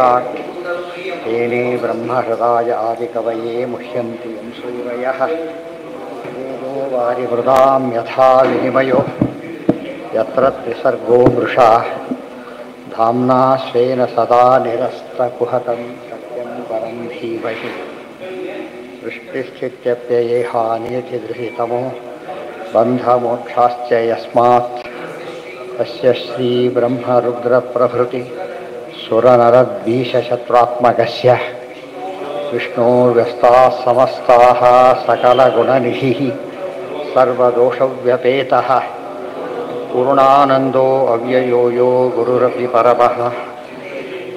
स्यात् तेने ब्रह्महृदाय आदिकवये मुह्यन्ति यं सूरयः तेजो वारिवृदां यथा विनिमयो यत्र त्रिसर्गो मृषा धाम्ना स्वेन सदा निरस्तकुहकं सत्यं परं धीमहि सृष्टिस्थित्यप्ययेहानियतिदृशितमो बन्धमोक्षाश्च यस्मात् तस्य श्रीब्रह्मरुद्रप्रभृति सुरनरद्वीषशत्रुरात्मकस्य विष्णोर्व्यस्ताः समस्ताः सकलगुणनिधिः सर्वदोषव्यपेतः पूर्णानन्दो अव्ययो यो गुरुरपि परमः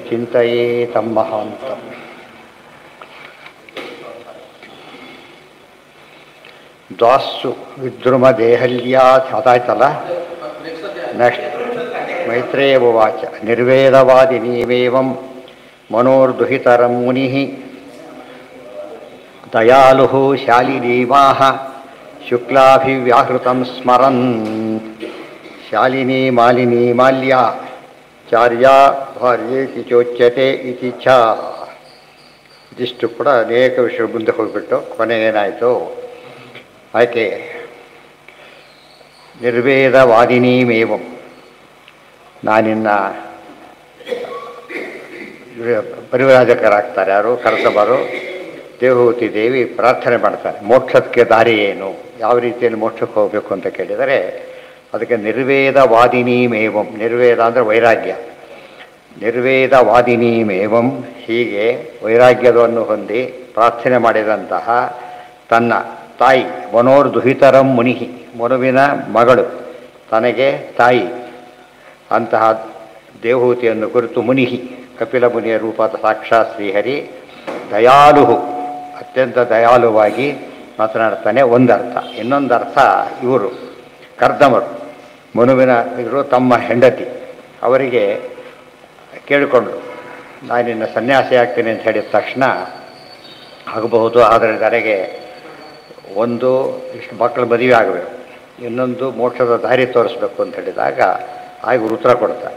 चिन्तयेतं महान्तम्. ದ್ವಾಸು ವಿದ್ರುಮ ದೇಹಲ್ಯಾತ್ ಅದಾಯ್ತಲ್ಲ. ನೆಕ್ಸ್ಟ್ ಮೈತ್ರೇಯ ಉವಾಚ ನಿರ್ವೇದವಾದಿನೀವೇವಂ ಮನೋರ್ದುಹಿತರಂ ಮುನಿಃ ದಯಾಲುಃ ಶಾಲಿನೀಮಾಹ ಶುಕ್ಲಾಭಿವ್ಯಾಹೃತಂ ಸ್ಮರನ್ ಶಾಲಿನಿ ಮಾಲಿನಿ ಮಾಲ್ಯಾ ಚಾರ್ಯಾ ಭಾರ್ಯೇತಿ ಚೋಚ್ಯತೆ ಇತಿ ಛ. ಇದಿಷ್ಟು ಕೂಡ ಅನೇಕ ವಿಷಯ ಮುಂದೆ ಹೋಗಿಬಿಟ್ಟು ಕೊನೆಗೇನಾಯಿತು, ಆಕೆ ನಿರ್ವೇದವಾದಿನೀಮೇವಂ, ನಾನಿನ್ನ ಪರಿವ್ರಾಜಕರಾಗ್ತಾರೆ ಯಾರು ಕರ್ತಬರು ದೇವಹೂತಿ ದೇವಿ ಪ್ರಾರ್ಥನೆ ಮಾಡ್ತಾರೆ. ಮೋಕ್ಷಕ್ಕೆ ದಾರಿ ಏನು, ಯಾವ ರೀತಿಯಲ್ಲಿ ಮೋಕ್ಷಕ್ಕೆ ಹೋಗಬೇಕು ಅಂತ ಕೇಳಿದರೆ ಅದಕ್ಕೆ ನಿರ್ವೇದವಾದಿನೀಮೇವಂ, ನಿರ್ವೇದ ಅಂದರೆ ವೈರಾಗ್ಯ, ನಿರ್ವೇದವಾದಿನೀಮೇವಂ, ಹೀಗೆ ವೈರಾಗ್ಯವನ್ನು ಹೊಂದಿ ಪ್ರಾರ್ಥನೆ ಮಾಡಿದಂತಹ ತನ್ನ ತಾಯಿ ಮನೋರ್ದುಹಿತರಂ ಮುನಿಹಿ, ಮನುವಿನ ಮಗಳು ತನಗೆ ತಾಯಿ ಅಂತಹ ದೇವಹೂತಿಯನ್ನು ಕುರಿತು ಮುನಿಹಿ ಕಪಿಲ ಮುನಿಯ ರೂಪದ ಸಾಕ್ಷಾತ್ ಶ್ರೀಹರಿ ದಯಾಲು, ಅತ್ಯಂತ ದಯಾಳುವಾಗಿ ಮಾತನಾಡ್ತಾನೆ. ಒಂದರ್ಥ. ಇನ್ನೊಂದರ್ಥ ಇವರು ಕರ್ದಮರು ಮನುವಿನ ಇವರು ತಮ್ಮ ಹೆಂಡತಿ, ಅವರಿಗೆ ಕೇಳಿಕೊಂಡ್ರು ನಾನಿನ್ನು ಸನ್ಯಾಸಿ ಆಗ್ತೀನಿ ಅಂತ ಹೇಳಿದ ತಕ್ಷಣ ಆಗಬಹುದು, ಆದರೆ ನನಗೆ ಒಂದು ಇಷ್ಟು ಮಕ್ಕಳು ಮದುವೆ ಆಗಬೇಕು, ಇನ್ನೊಂದು ಮೋಕ್ಷದ ದಾರಿ ತೋರಿಸ್ಬೇಕು ಅಂತ ಹೇಳಿದಾಗ ಆಗ ಉತ್ತರ ಕೊಡ್ತಾರೆ,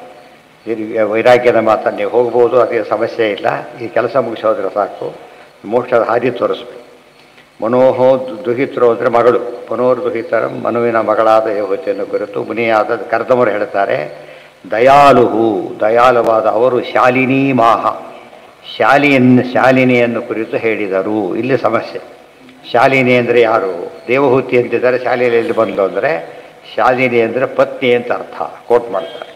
ವೈರಾಗ್ಯದ ಮಾತನ್ನು ನೀವು ಹೋಗ್ಬೋದು, ಅದೇ ಸಮಸ್ಯೆ ಇಲ್ಲ, ಈ ಕೆಲಸ ಮುಗಿಸೋದ್ರೆ ಸಾಕು, ಮೋಕ್ಷದ ಹಾದಿ ತೋರಿಸ್ಬೇಕು. ಮನೋಹೋ ದುಹಿತರು ಅಂದರೆ ಮಗಳು, ಮನೋರ್ದುಹಿತರ ಮನುವಿನ ಮಗಳಾದ ದೇವಹೂತಿಯನ್ನು ಕುರಿತು ಮುನಿಯಾದ ಕರ್ದಮರು ಹೇಳ್ತಾರೆ. ದಯಾಳುಹು, ದಯಾಳುವಾದ ಅವರು ಶಾಲಿನಿ ಮಾಹ, ಶಾಲಿನಿಯನ್ನು ಕುರಿತು ಹೇಳಿದರು. ಇಲ್ಲಿ ಸಮಸ್ಯೆ, ಶಾಲಿನಿ ಅಂದರೆ ಯಾರು? ದೇವಹೂತಿ ಅಂತಿದ್ದಾರೆ, ಶಾಲಿನಿಯಲ್ಲಿ ಬಂದು ಅಂದರೆ ಶಾಲಿನಿ ಅಂದರೆ ಪತ್ನಿ ಅಂತ ಅರ್ಥ ಕೋಟ್ ಮಾಡ್ತಾರೆ.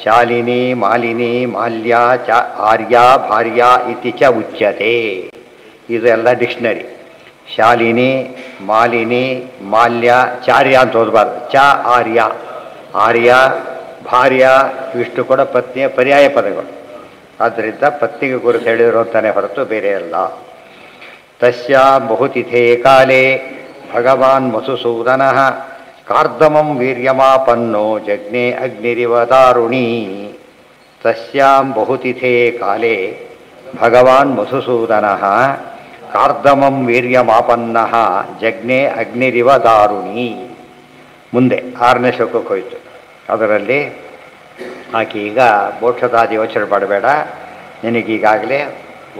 ಶಾಲಿನಿ ಮಾಲಿನಿ ಮಾಲ್ಯ ಚ ಆರ್ಯ ಭಾರ್ಯ ಇತಿ ಚ ಉಚ್ಯತೆ. ಇದು ಎಲ್ಲ ಡಿಕ್ಷನರಿ. ಶಾಲಿನಿ ಮಾಲಿನಿ ಮಾಲ್ಯ ಚಾರ್ಯ ಅಂತ ಓದಬಾರ್ದು, ಚ ಆರ್ಯ, ಆರ್ಯ ಭಾರ್ಯ ಇವಿಷ್ಟು ಕೂಡ ಪತ್ನಿಯ ಪರ್ಯಾಯ ಪದಗಳು. ಆದ್ದರಿಂದ ಪತ್ನಿಗೆ ಕುರಿತು ಹೇಳಿದರು ಅಂತಾನೆ ಹೊರತು ಬೇರೆ ಅಲ್ಲ. ತಸ್ಯಾಂ ಬಹುತಿಥೇ ಕಾಲೇ ಭಗವಾನ್ ಮಧುಸೂದನಃ ಕಾರ್ದಮಂ ವೀರ್ಯಮಾಪನ್ನೋ ಜಗ್ನೇ ಅಗ್ನಿರಿವ ದಾರುಣೀ. ತಸ್ಯಾಂ ಬಹುತಿಥೇ ಕಾಲೇ ಭಗವಾನ್ ಮಧುಸೂದನಃ ಕಾರ್ದಮಂ ವೀರ್ಯಮಾಪನ್ನಃ ಜಗ್ನೇ ಅಗ್ನಿರಿವ ದಾರುಣೀ. ಮುಂದೆ 6ನೇ ಶ್ಲೋಕಕ್ಕೆ ಹೋಯಿತು. ಅದರಲ್ಲಿ ಆಕೆ ಈಗ ಮೋಕ್ಷದಾದಿ ಯೋಚನೆ ಮಾಡಬೇಡ, ನಿನಗೀಗಾಗಲೇ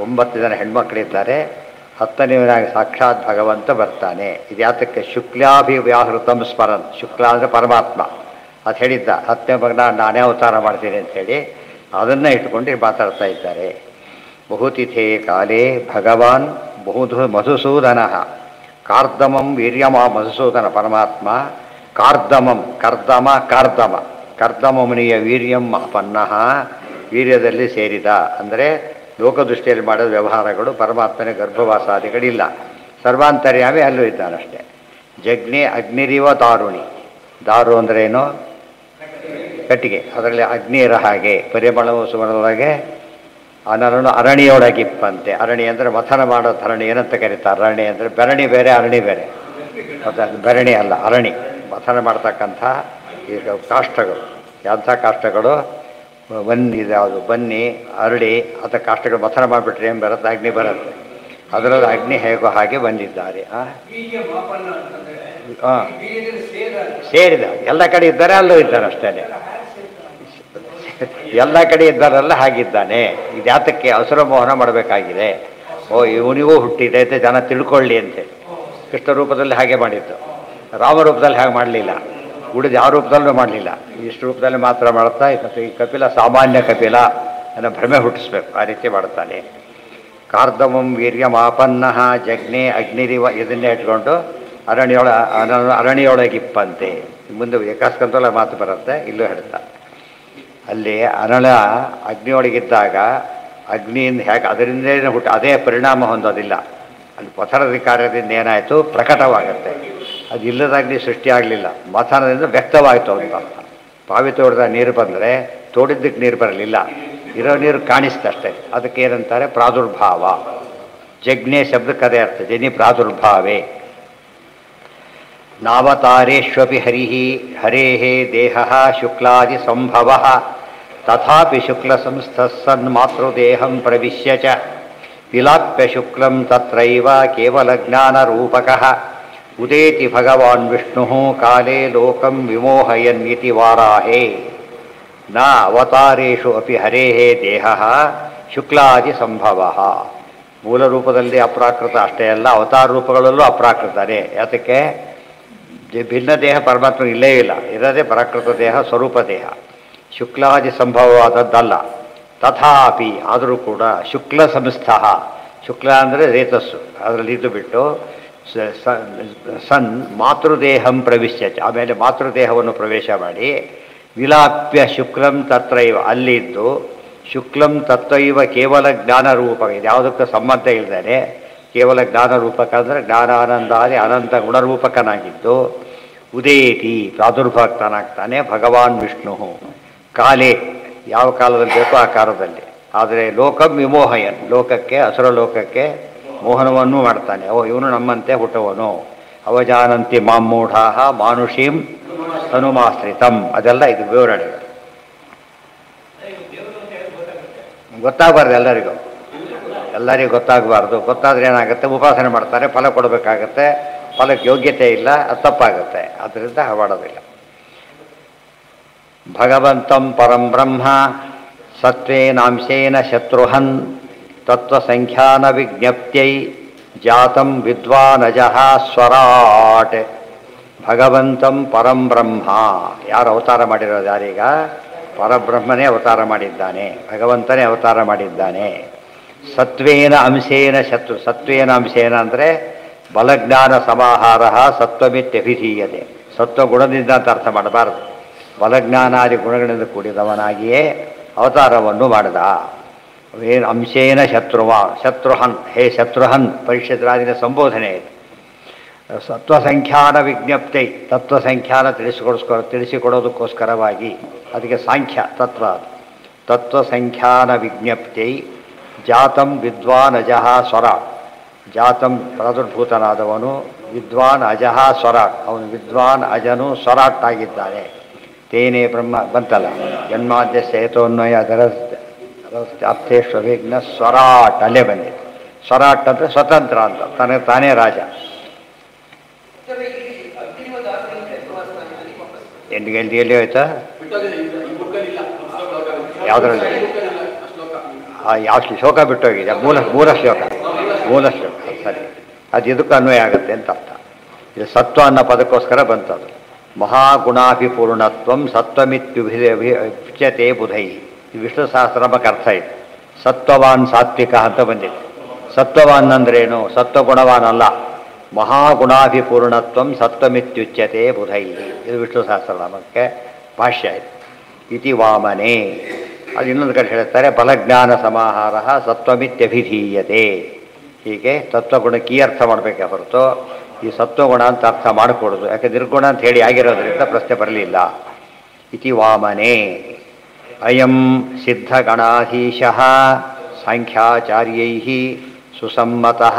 9 ಜನ ಹೆಣ್ಮಕ್ಳಿದ್ದಾರೆ, 10ನೇವನಾಗಿ ಸಾಕ್ಷಾತ್ ಭಗವಂತ ಬರ್ತಾನೆ. ಇದು ಯಾತಕ್ಕೆ? ಶುಕ್ಲಾಭಿವ್ಯಾಹೃತಂ ಸ್ಮರನ್, ಶುಕ್ಲ ಅಂದರೆ ಪರಮಾತ್ಮ, ಅದು ಹೇಳಿದ್ದ 10ನೇ ಮಗನ ನಾನೇ ಅವತಾರ ಮಾಡ್ತೀನಿ ಅಂಥೇಳಿ ಅದನ್ನು ಇಟ್ಕೊಂಡು ಮಾತಾಡ್ತಾ ಇದ್ದಾರೆ. ಬಹುತಿಥೇ ಕಾಲೇ ಭಗವಾನ್ ಮಧುಸೂದನ ಕಾರ್ದಮಂ ವೀರ್ಯಮ, ಮಧುಸೂದನ ಪರಮಾತ್ಮ ಕಾರ್ದಮಂ, ಕರ್ದಮ ಕಾರ್ದಮ, ಕರ್ದಮ ಮುನಿಯ ವೀರ್ಯಂ ಅಪನ್ನಃ, ವೀರ್ಯದಲ್ಲಿ ಸೇರಿದ ಅಂದರೆ ಲೋಕದೃಷ್ಟಿಯಲ್ಲಿ ಮಾಡೋದು ವ್ಯವಹಾರಗಳು, ಪರಮಾತ್ಮನ ಗರ್ಭವಾಸಾದಿಗಳಿಲ್ಲ, ಸರ್ವಾಂತರ್ಯಾಮಿ ಅಲ್ಲೂ ಇದ್ದಾನಷ್ಟೇ. ಜಗ್ನಿ ಅಗ್ನಿರಿವ ದಾರುಣಿ, ದಾರು ಅಂದರೆ ಏನು? ಕಟ್ಟಿಗೆ, ಅದರಲ್ಲಿ ಅಗ್ನಿ ಇರೋ ಹಾಗೆ ಪರಿಮಳವು ಸುಮನದೊಳಗೆ ಅನರನು ಅರಣಿಯೊಳಗಿಪ್ಪಂತೆ. ಅರಣಿ ಅಂದರೆ ಮಥನ ಮಾಡೋ ಧರಣಿ ಏನಂತ ಕರೀತಾರೆ. ಅರಣಿ ಅಂದರೆ ಬೆರಣಿ ಬೇರೆ ಅರಣಿ ಬೇರೆ, ಅದು ಬೆರಣಿ ಅಲ್ಲ ಅರಣಿ. ಮಥನ ಮಾಡ್ತಕ್ಕಂಥ ಈಗ ಕಾಷ್ಟಗಳು, ಎಂಥ ಕಾಷ್ಟಗಳು? ಯಾವುದು ಬನ್ನಿ ಅರಳಿ ಅಥ ಕಾಷ್ಟಗಳು ಮಥನ ಮಾಡಿಬಿಟ್ರೆ ಏನು ಬರುತ್ತೆ? ಅಗ್ನಿ ಬರುತ್ತೆ. ಅದರಲ್ಲಿ ಅಗ್ನಿ ಹೇಗೋ ಹಾಗೆ ಬಂದಿದ್ದಾರೆ. ಸೇರಿದ ಎಲ್ಲ ಕಡೆ ಇದ್ದಾರೆ, ಅಲ್ಲೂ ಇದ್ದಾರೆ ಅಷ್ಟೇ. ಎಲ್ಲ ಕಡೆ ಇದ್ದಾರಲ್ಲ ಹಾಗಿದ್ದಾನೆ. ಇದು ಯಾತಕ್ಕೆ ಅಸುರ ಮೋಹನ ಮಾಡಬೇಕಾಗಿದೆ. ಓ ಇವನಿಗೂ ಹುಟ್ಟಿದೆ ಅಂತ ಜನ ತಿಳ್ಕೊಳ್ಳಿ ಅಂತೇಳಿ ಕೃಷ್ಣ ರೂಪದಲ್ಲಿ ಹಾಗೆ ಮಾಡಿದ್ದು. ರಾಮರೂಪದಲ್ಲಿ ಹಾಗೆ ಮಾಡಲಿಲ್ಲ, ಉಳಿದ ಯಾವ ರೂಪದಲ್ಲೂ ಮಾಡಲಿಲ್ಲ. ಇಷ್ಟು ರೂಪದಲ್ಲಿ ಮಾತ್ರ ಮಾಡ್ತಾ ಈ ಕಪಿಲ ಸಾಮಾನ್ಯ ಕಪಿಲ ಅನ್ನೋ ಭ್ರಮೆ ಹುಟ್ಟಿಸ್ಬೇಕು, ಆ ರೀತಿ ಮಾಡ್ತಾನೆ. ಕಾರ್ದಮಂ ವೀರ್ಯಮಾಪನ್ನ ಜಗ್ನೆ ಅಗ್ನಿರಿವ ಇದನ್ನೇ ಇಟ್ಕೊಂಡು ಅರಣ್ಯೊಳಗಿಪ್ಪಂತೆ. ಮುಂದೆ ಏಕಾಸ್ಕಂತಲ್ಲ ಮಾತು ಬರುತ್ತೆ, ಇಲ್ಲೂ ಹೇಳ್ತಾ ಅಲ್ಲಿ ಅರಳ ಅಗ್ನಿಯೊಳಗಿದ್ದಾಗ ಅಗ್ನಿಯಿಂದ ಹೇಗೆ ಅದರಿಂದಲೇ ಹುಟ್ಟು ಅದೇ ಪರಿಣಾಮ ಹೊಂದೋದಿಲ್ಲ. ಅಲ್ಲಿ ಪಥರದ ಕಾರ್ಯದಿಂದ ಏನಾಯಿತು ಪ್ರಕಟವಾಗುತ್ತೆ. ಅದು ಇಲ್ಲದ ಅಗ್ನಿ ಸೃಷ್ಟಿಯಾಗಲಿಲ್ಲ, ಮಥನದಿಂದ ವ್ಯಕ್ತವಾಯಿತು ಅಂತ ಅರ್ಥ. ಬಾವಿ ತೋಡಿದ ನೀರು ಬಂದರೆ ತೋಡಿದ್ದಕ್ಕೆ ನೀರು ಬರಲಿಲ್ಲ, ಇರೋ ನೀರು ಕಾಣಿಸ್ತಷ್ಟೇ. ಅದಕ್ಕೆ ಏನಂತಾರೆ ಪ್ರಾದುರ್ಭಾವ. ಜಗ್ನೆ ಶಬ್ದಕ್ಕದೇ ಅರ್ಥ, ಜನಿ ಪ್ರಾದುರ್ಭಾವೇ. ನಾವತಾರೇಶ್ವಪಿ ಹರೇಃ ದೇಹಃ ಶುಕ್ಲಾದಿ ಸಂಭವಃ ತಥಾಪಿ ಶುಕ್ಲ ಸಂಸ್ಥಸ್ಸನ್ ಮಾತೃದೇಹಂ ಪ್ರವಿಶ್ಯ ಚ ವಿಲಾಪ್ಯ ಶುಕ್ಲಂ ತತ್ರೈವ ಕೇವಲ ಜ್ಞಾನರೂಪಕಃ ಉದೇತಿ ಭಗವಾನ್ ವಿಷ್ಣುಃ ಕಾಲೇ ಲೋಕಂ ವಿಮೋಹಯನ್ ಇತಿ ವಾರಾಹೇ. ನ ಅವತಾರೇಷು ಅಪಿ ಹರೇಃ ದೇಹಃ ಶುಕ್ಲಾದಿ ಸಂಭವಃ. ಮೂಲ ರೂಪದಲ್ಲಿ ಅಪ್ರಾಕೃತ ಅಷ್ಟೇ ಅಲ್ಲ, ಅವತಾರ ರೂಪಗಳಲ್ಲೂ ಅಪ್ರಾಕೃತನೇ. ಯಾತಕ್ಕೆ ಭಿನ್ನ ದೇಹ ಪರಮಾತ್ಮ ಇಲ್ಲೇ ಇಲ್ಲ, ಇರೋದೇ ಪರಾಕೃತ ದೇಹ, ಸ್ವರೂಪ ದೇಹ. ಶುಕ್ಲಾದಿ ಸಂಭವವಾದದ್ದಲ್ಲ. ತಥಾಪಿ ಆದರೂ ಕೂಡ ಶುಕ್ಲ ಸಂಸ್ಥಃ, ಶುಕ್ಲ ಅಂದರೆ ರೇತಸ್ಸು, ಅದರಲ್ಲಿ ಇದು ಬಿಟ್ಟು ಸನ್ ಮಾತೃದೇಹಂ ಪ್ರವಿಶ್ಯ, ಆಮೇಲೆ ಮಾತೃದೇಹವನ್ನು ಪ್ರವೇಶ ಮಾಡಿ ವಿಲಾಪ್ಯ ಶುಕ್ಲಂ ತತ್ರೈವ, ಅಲ್ಲಿದ್ದು ಶುಕ್ಲಂ ತತ್ರೈವ ಕೇವಲ ಜ್ಞಾನರೂಪ, ಇದು ಯಾವುದಕ್ಕೂ ಸಂಬಂಧ ಇಲ್ಲದೆ ಕೇವಲ ಜ್ಞಾನರೂಪಕ ಅಂದರೆ ಜ್ಞಾನಾನಂದಾದಿ ಅನಂತ ಗುಣರೂಪಕನಾಗಿದ್ದು ಉದೇತಿ ಪ್ರಾದುರ್ಭಕ್ತನಾಗ್ತಾನೆ ಭಗವಾನ್ ವಿಷ್ಣು. ಕಾಲೇ ಯಾವ ಕಾಲದಲ್ಲಿ ಬೇಕೋ ಆ ಕಾಲದಲ್ಲಿ. ಆದರೆ ಲೋಕಂ ವಿಮೋಹಯನ್, ಲೋಕಕ್ಕೆ ಅಸುರ ಲೋಕಕ್ಕೆ ಮೋಹನವನ್ನೂ ಮಾಡ್ತಾನೆ. ಓ ಇವನು ನಮ್ಮಂತೆ ಹುಟ್ಟವನು. ಅವಜಾನಂತಿ ಮಾಮೂಢಾಃ ಮಾನುಷೀಂ ತನುಮಾಶ್ರಿತಂ, ಅದೆಲ್ಲ ಇದು ವಿವರಣೆ. ಗೊತ್ತಾಗಬಾರ್ದು ಎಲ್ಲರಿಗೂ ಗೊತ್ತಾಗಬಾರ್ದು. ಗೊತ್ತಾದರೆ ಏನಾಗುತ್ತೆ, ಉಪಾಸನೆ ಮಾಡ್ತಾರೆ, ಫಲ ಕೊಡಬೇಕಾಗತ್ತೆ, ಫಲಕ್ಕೆ ಯೋಗ್ಯತೆ ಇಲ್ಲ, ಅದು ತಪ್ಪಾಗುತ್ತೆ. ಅದರಿಂದ ಮಾಡೋದಿಲ್ಲ. ಭಗವಂತಂ ಪರಂ ಬ್ರಹ್ಮ ಸತ್ವೇನಾಂಶೇನ ಶತ್ರುಹನ್ ತತ್ವಸಂಖ್ಯಾನ ವಿಜ್ಞಪ್ತ್ಯೈ ಜಾತಂ ವಿದ್ವಾನಜಃ ಸ್ವರಾಟ್. ಭಗವಂತಂ ಪರಂ ಬ್ರಹ್ಮ, ಯಾರು ಅವತಾರ ಮಾಡಿರೋದು ಯಾರೀಗ? ಪರಬ್ರಹ್ಮನೇ ಅವತಾರ ಮಾಡಿದ್ದಾನೆ, ಭಗವಂತನೇ ಅವತಾರ ಮಾಡಿದ್ದಾನೆ. ಸತ್ವೇನ ಅಂಶೇನ ಶತ್ರು, ಸತ್ವೇನ ಅಂಶೇನ ಅಂದರೆ ಬಲಜ್ಞಾನ ಸಮಾಹಾರ ಸತ್ವಮಿತ್ಯಭಿಧೀಯತೆ. ಸತ್ವಗುಣದಿಂದ ಅಂತ ಅರ್ಥ ಮಾಡಬಾರದು, ಬಲಜ್ಞಾನಾದಿ ಗುಣಗಳಿಂದ ಕೂಡಿದವನಾಗಿಯೇ ಅವತಾರವನ್ನು ಮಾಡಿದ. ಏನು ಅಂಶೇನ ಶತ್ರುಹನ್, ಹೇ ಶತ್ರುಹನ್ ಪರಿಷತ್ರಾದಿನ ಸಂಬೋಧನೆ ಇದೆ. ಸತ್ವಸಂಖ್ಯಾನ ವಿಜ್ಞಪ್ತಿ, ತತ್ವಸಂಖ್ಯಾನ ತಿಳಿಸಿಕೊಡೋದಕ್ಕೋಸ್ಕರವಾಗಿ, ಅದಕ್ಕೆ ಸಾಂಖ್ಯ ತತ್ವ. ತತ್ವಸಂಖ್ಯಾನ ವಿಜ್ಞಪ್ತಿ ಜಾತಂ ವಿದ್ವಾನ್ ಅಜಃ ಸ್ವರಾಟ್, ಜಾತಂ ಪ್ರಾದುರ್ಭೂತನಾದವನು ವಿದ್ವಾನ್ ಅಜಃ ಸ್ವರಾಟ್, ಅವನು ವಿದ್ವಾನ್ ಅಜನು ಸ್ವರಾಟ್ ಆಗಿದ್ದಾನೆ. ತೇನೇ ಬ್ರಹ್ಮ ಬಂತಲ್ಲ, ಜನ್ಮಾದ್ಯ ಸೇತೋನ್ವಯ ಅರ್ಥೇಶ್ವವಿಘ್ನ ಸ್ವರಾಟ್, ಅಲ್ಲೇ ಬಂದಿದೆ. ಸ್ವರಾಟ್ ಅಂದರೆ ಸ್ವತಂತ್ರ ಅಂತ, ತಾನೇ ರಾಜ. ಎಲ್ಲಿ ಹೋಯ್ತಾ? ಯಾವುದರಲ್ಲಿ? ಯಾವ ಶ್ಲೋಕ ಬಿಟ್ಟೋಗಿದೆ? ಮೂಲ ಶ್ಲೋಕ ಸರಿ. ಅದು ಇದಕ್ಕೂ ಅನ್ವಯ ಆಗುತ್ತೆ ಅಂತ ಅರ್ಥ. ಇದು ಸತ್ವ ಅನ್ನೋ ಪದಕ್ಕೋಸ್ಕರ ಬಂತದು. ಮಹಾಗುಣಾಭಿಪೂರ್ಣತ್ವಂ ಸತ್ವಮಿತ್ಯುಚ್ಯತೆ ಬುಧೈ, ಇದು ವಿಷ್ಣು ಸಹಸ್ರನಾಮಕ್ಕೆ ಅರ್ಥ ಇದೆ. ಸತ್ವವಾನ್ ಸಾತ್ವಿಕ ಅಂತ ಬಂದಿದೆ. ಸತ್ವವಾನ್ ಅಂದ್ರೇನು? ಸತ್ವಗುಣವಾನ್ ಅಲ್ಲ, ಮಹಾಗುಣಾಭಿಪೂರ್ಣತ್ವಂ ಸತ್ವಮಿತ್ಯುಚ್ಯತೆ ಬುಧೈ, ಇದು ವಿಷ್ಣು ಸಹಸ್ರನಾಮಕ್ಕೆ ಭಾಷ್ಯ ಇದೆ. ಇತಿ ವಾಮನೆ, ಅದು ಇನ್ನೊಂದು ಕಡೆ ಹೇಳ್ತಾರೆ ಬಲಜ್ಞಾನ ಸಮಾಹಾರ ಸತ್ವಮಿತ್ಯಭಿಧೀಯತೆ. ಹೀಗೆ ತತ್ವಗುಣಕ್ಕೆ ಈ ಅರ್ಥ ಮಾಡಬೇಕೆ ಹೊರತು ಈ ಸತ್ವಗುಣ ಅಂತ ಅರ್ಥ ಮಾಡಿಕೊಡೋದು, ಯಾಕೆ ನಿರ್ಗುಣ ಅಂತ ಹೇಳಿ ಆಗಿರೋದ್ರಿಂದ ಪ್ರಶ್ನೆ ಬರಲಿಲ್ಲ. ಇತಿ ವಾಮನೆ ಅಯಂ ಸಿದ್ಧಗಣಾಧೀಶಃ ಸಾಂಖ್ಯಾಚಾರ್ಯೈಃ ಸುಸಮ್ಮತಃ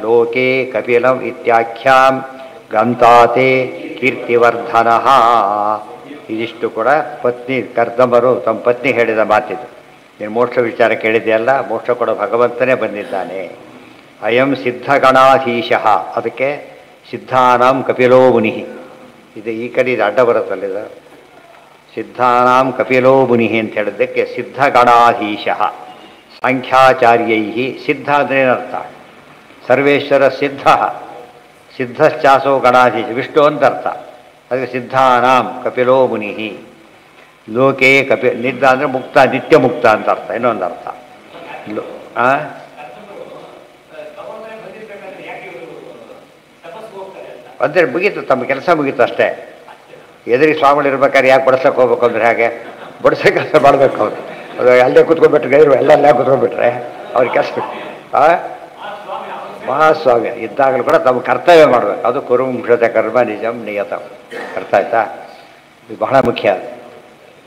ಲೋಕೆ ಕಪಿಲಂ ಇತ್ಯಾಖ್ಯಾಂ ಗಂತಾತೆ ಕೀರ್ತಿವರ್ಧನಃ. ಇದಿಷ್ಟು ಕೂಡ ಪತ್ನಿ ಕರ್ದಮರು ತಮ್ಮ ಪತ್ನಿ ಹೇಳಿದ ಮಾತಿದು. ನೀನು ಮೋಕ್ಷ ವಿಚಾರ ಕೇಳಿದೆಯಲ್ಲ, ಮೋಕ್ಷ ಕೊಡೋ ಭಗವಂತನೇ ಬಂದಿದ್ದಾನೆ. ಅಯಂ ಸಿದ್ಧಗಣಾಧೀಶಃ, ಅದಕ್ಕೆ ಸಿದ್ಧಾನಾಂ ಕಪಿಲೋ ಮುನಿ. ಇದು ಈ ಕಡೆ ಇದು ಅಡ್ಡ ಬರುತ್ತಲ್ಲಿದೆ. ಸಿದ್ಧಾನಾಂ ಕಪಿಲೋ ಮುನಿ ಅಂತ ಹೇಳಿದ್ದಕ್ಕೆ ಸಿದ್ಧಗಣಾಧೀಶ ಸಾಂಖ್ಯಾಚಾರ್ಯೈ ಸಿದ್ಧ ಅಂದ್ರೆ ಏನರ್ಥ ಸರ್ವೇಶ್ವರ ಸಿದ್ಧ ಸಿದ್ಧಶ್ಚಾಸೋ ಗಣಾಧೀಶ ವಿಷ್ಣು ಅಂತ ಅರ್ಥ. ಅದಕ್ಕೆ ಸಿದ್ಧಾನಾಂ ಕಪಿಲೋ ಮುನಿ ಲೋಕೆ ನಿದ್ದ ಅಂದರೆ ಮುಕ್ತ ನಿತ್ಯ ಮುಕ್ತ ಅಂತ ಅರ್ಥ. ಇನ್ನೊಂದು ಅರ್ಥ ಅಂದರೆ ಮುಗೀತು, ತಮ್ಮ ಕೆಲಸ ಮುಗೀತು ಅಷ್ಟೇ. ಎದುರಿಗೆ ಸ್ವಾಮಿಗಳು ಇರ್ಬೇಕಾದ್ರೆ ಯಾಕೆ ಬಡಿಸೋಕೆ ಹೋಗ್ಬೇಕು ಅಂದರೆ ಹಾಗೆ ಬಡಿಸೋ ಕೆಲಸ ಮಾಡಬೇಕು ಅವರು. ಅದು ಅಲ್ಲೇ ಕೂತ್ಕೊಂಡ್ಬಿಟ್ರೆ ಗೈರು ಎಲ್ಲ ಕೂತ್ಕೊಂಡ್ಬಿಟ್ರೆ ಅವ್ರ ಕೆಲಸ ಮಹಾಸ್ವಾಮಿ ಇದ್ದಾಗಲೂ ಕೂಡ ತಮ್ಮ ಕರ್ತವ್ಯ ಮಾಡಬೇಕು. ಅದು ಕುರುಂಶತೆ ಕರ್ಮ ನಿಜಂ ನಿಯತ. ಅರ್ಥ ಆಯ್ತಾ? ಇದು ಬಹಳ ಮುಖ್ಯ.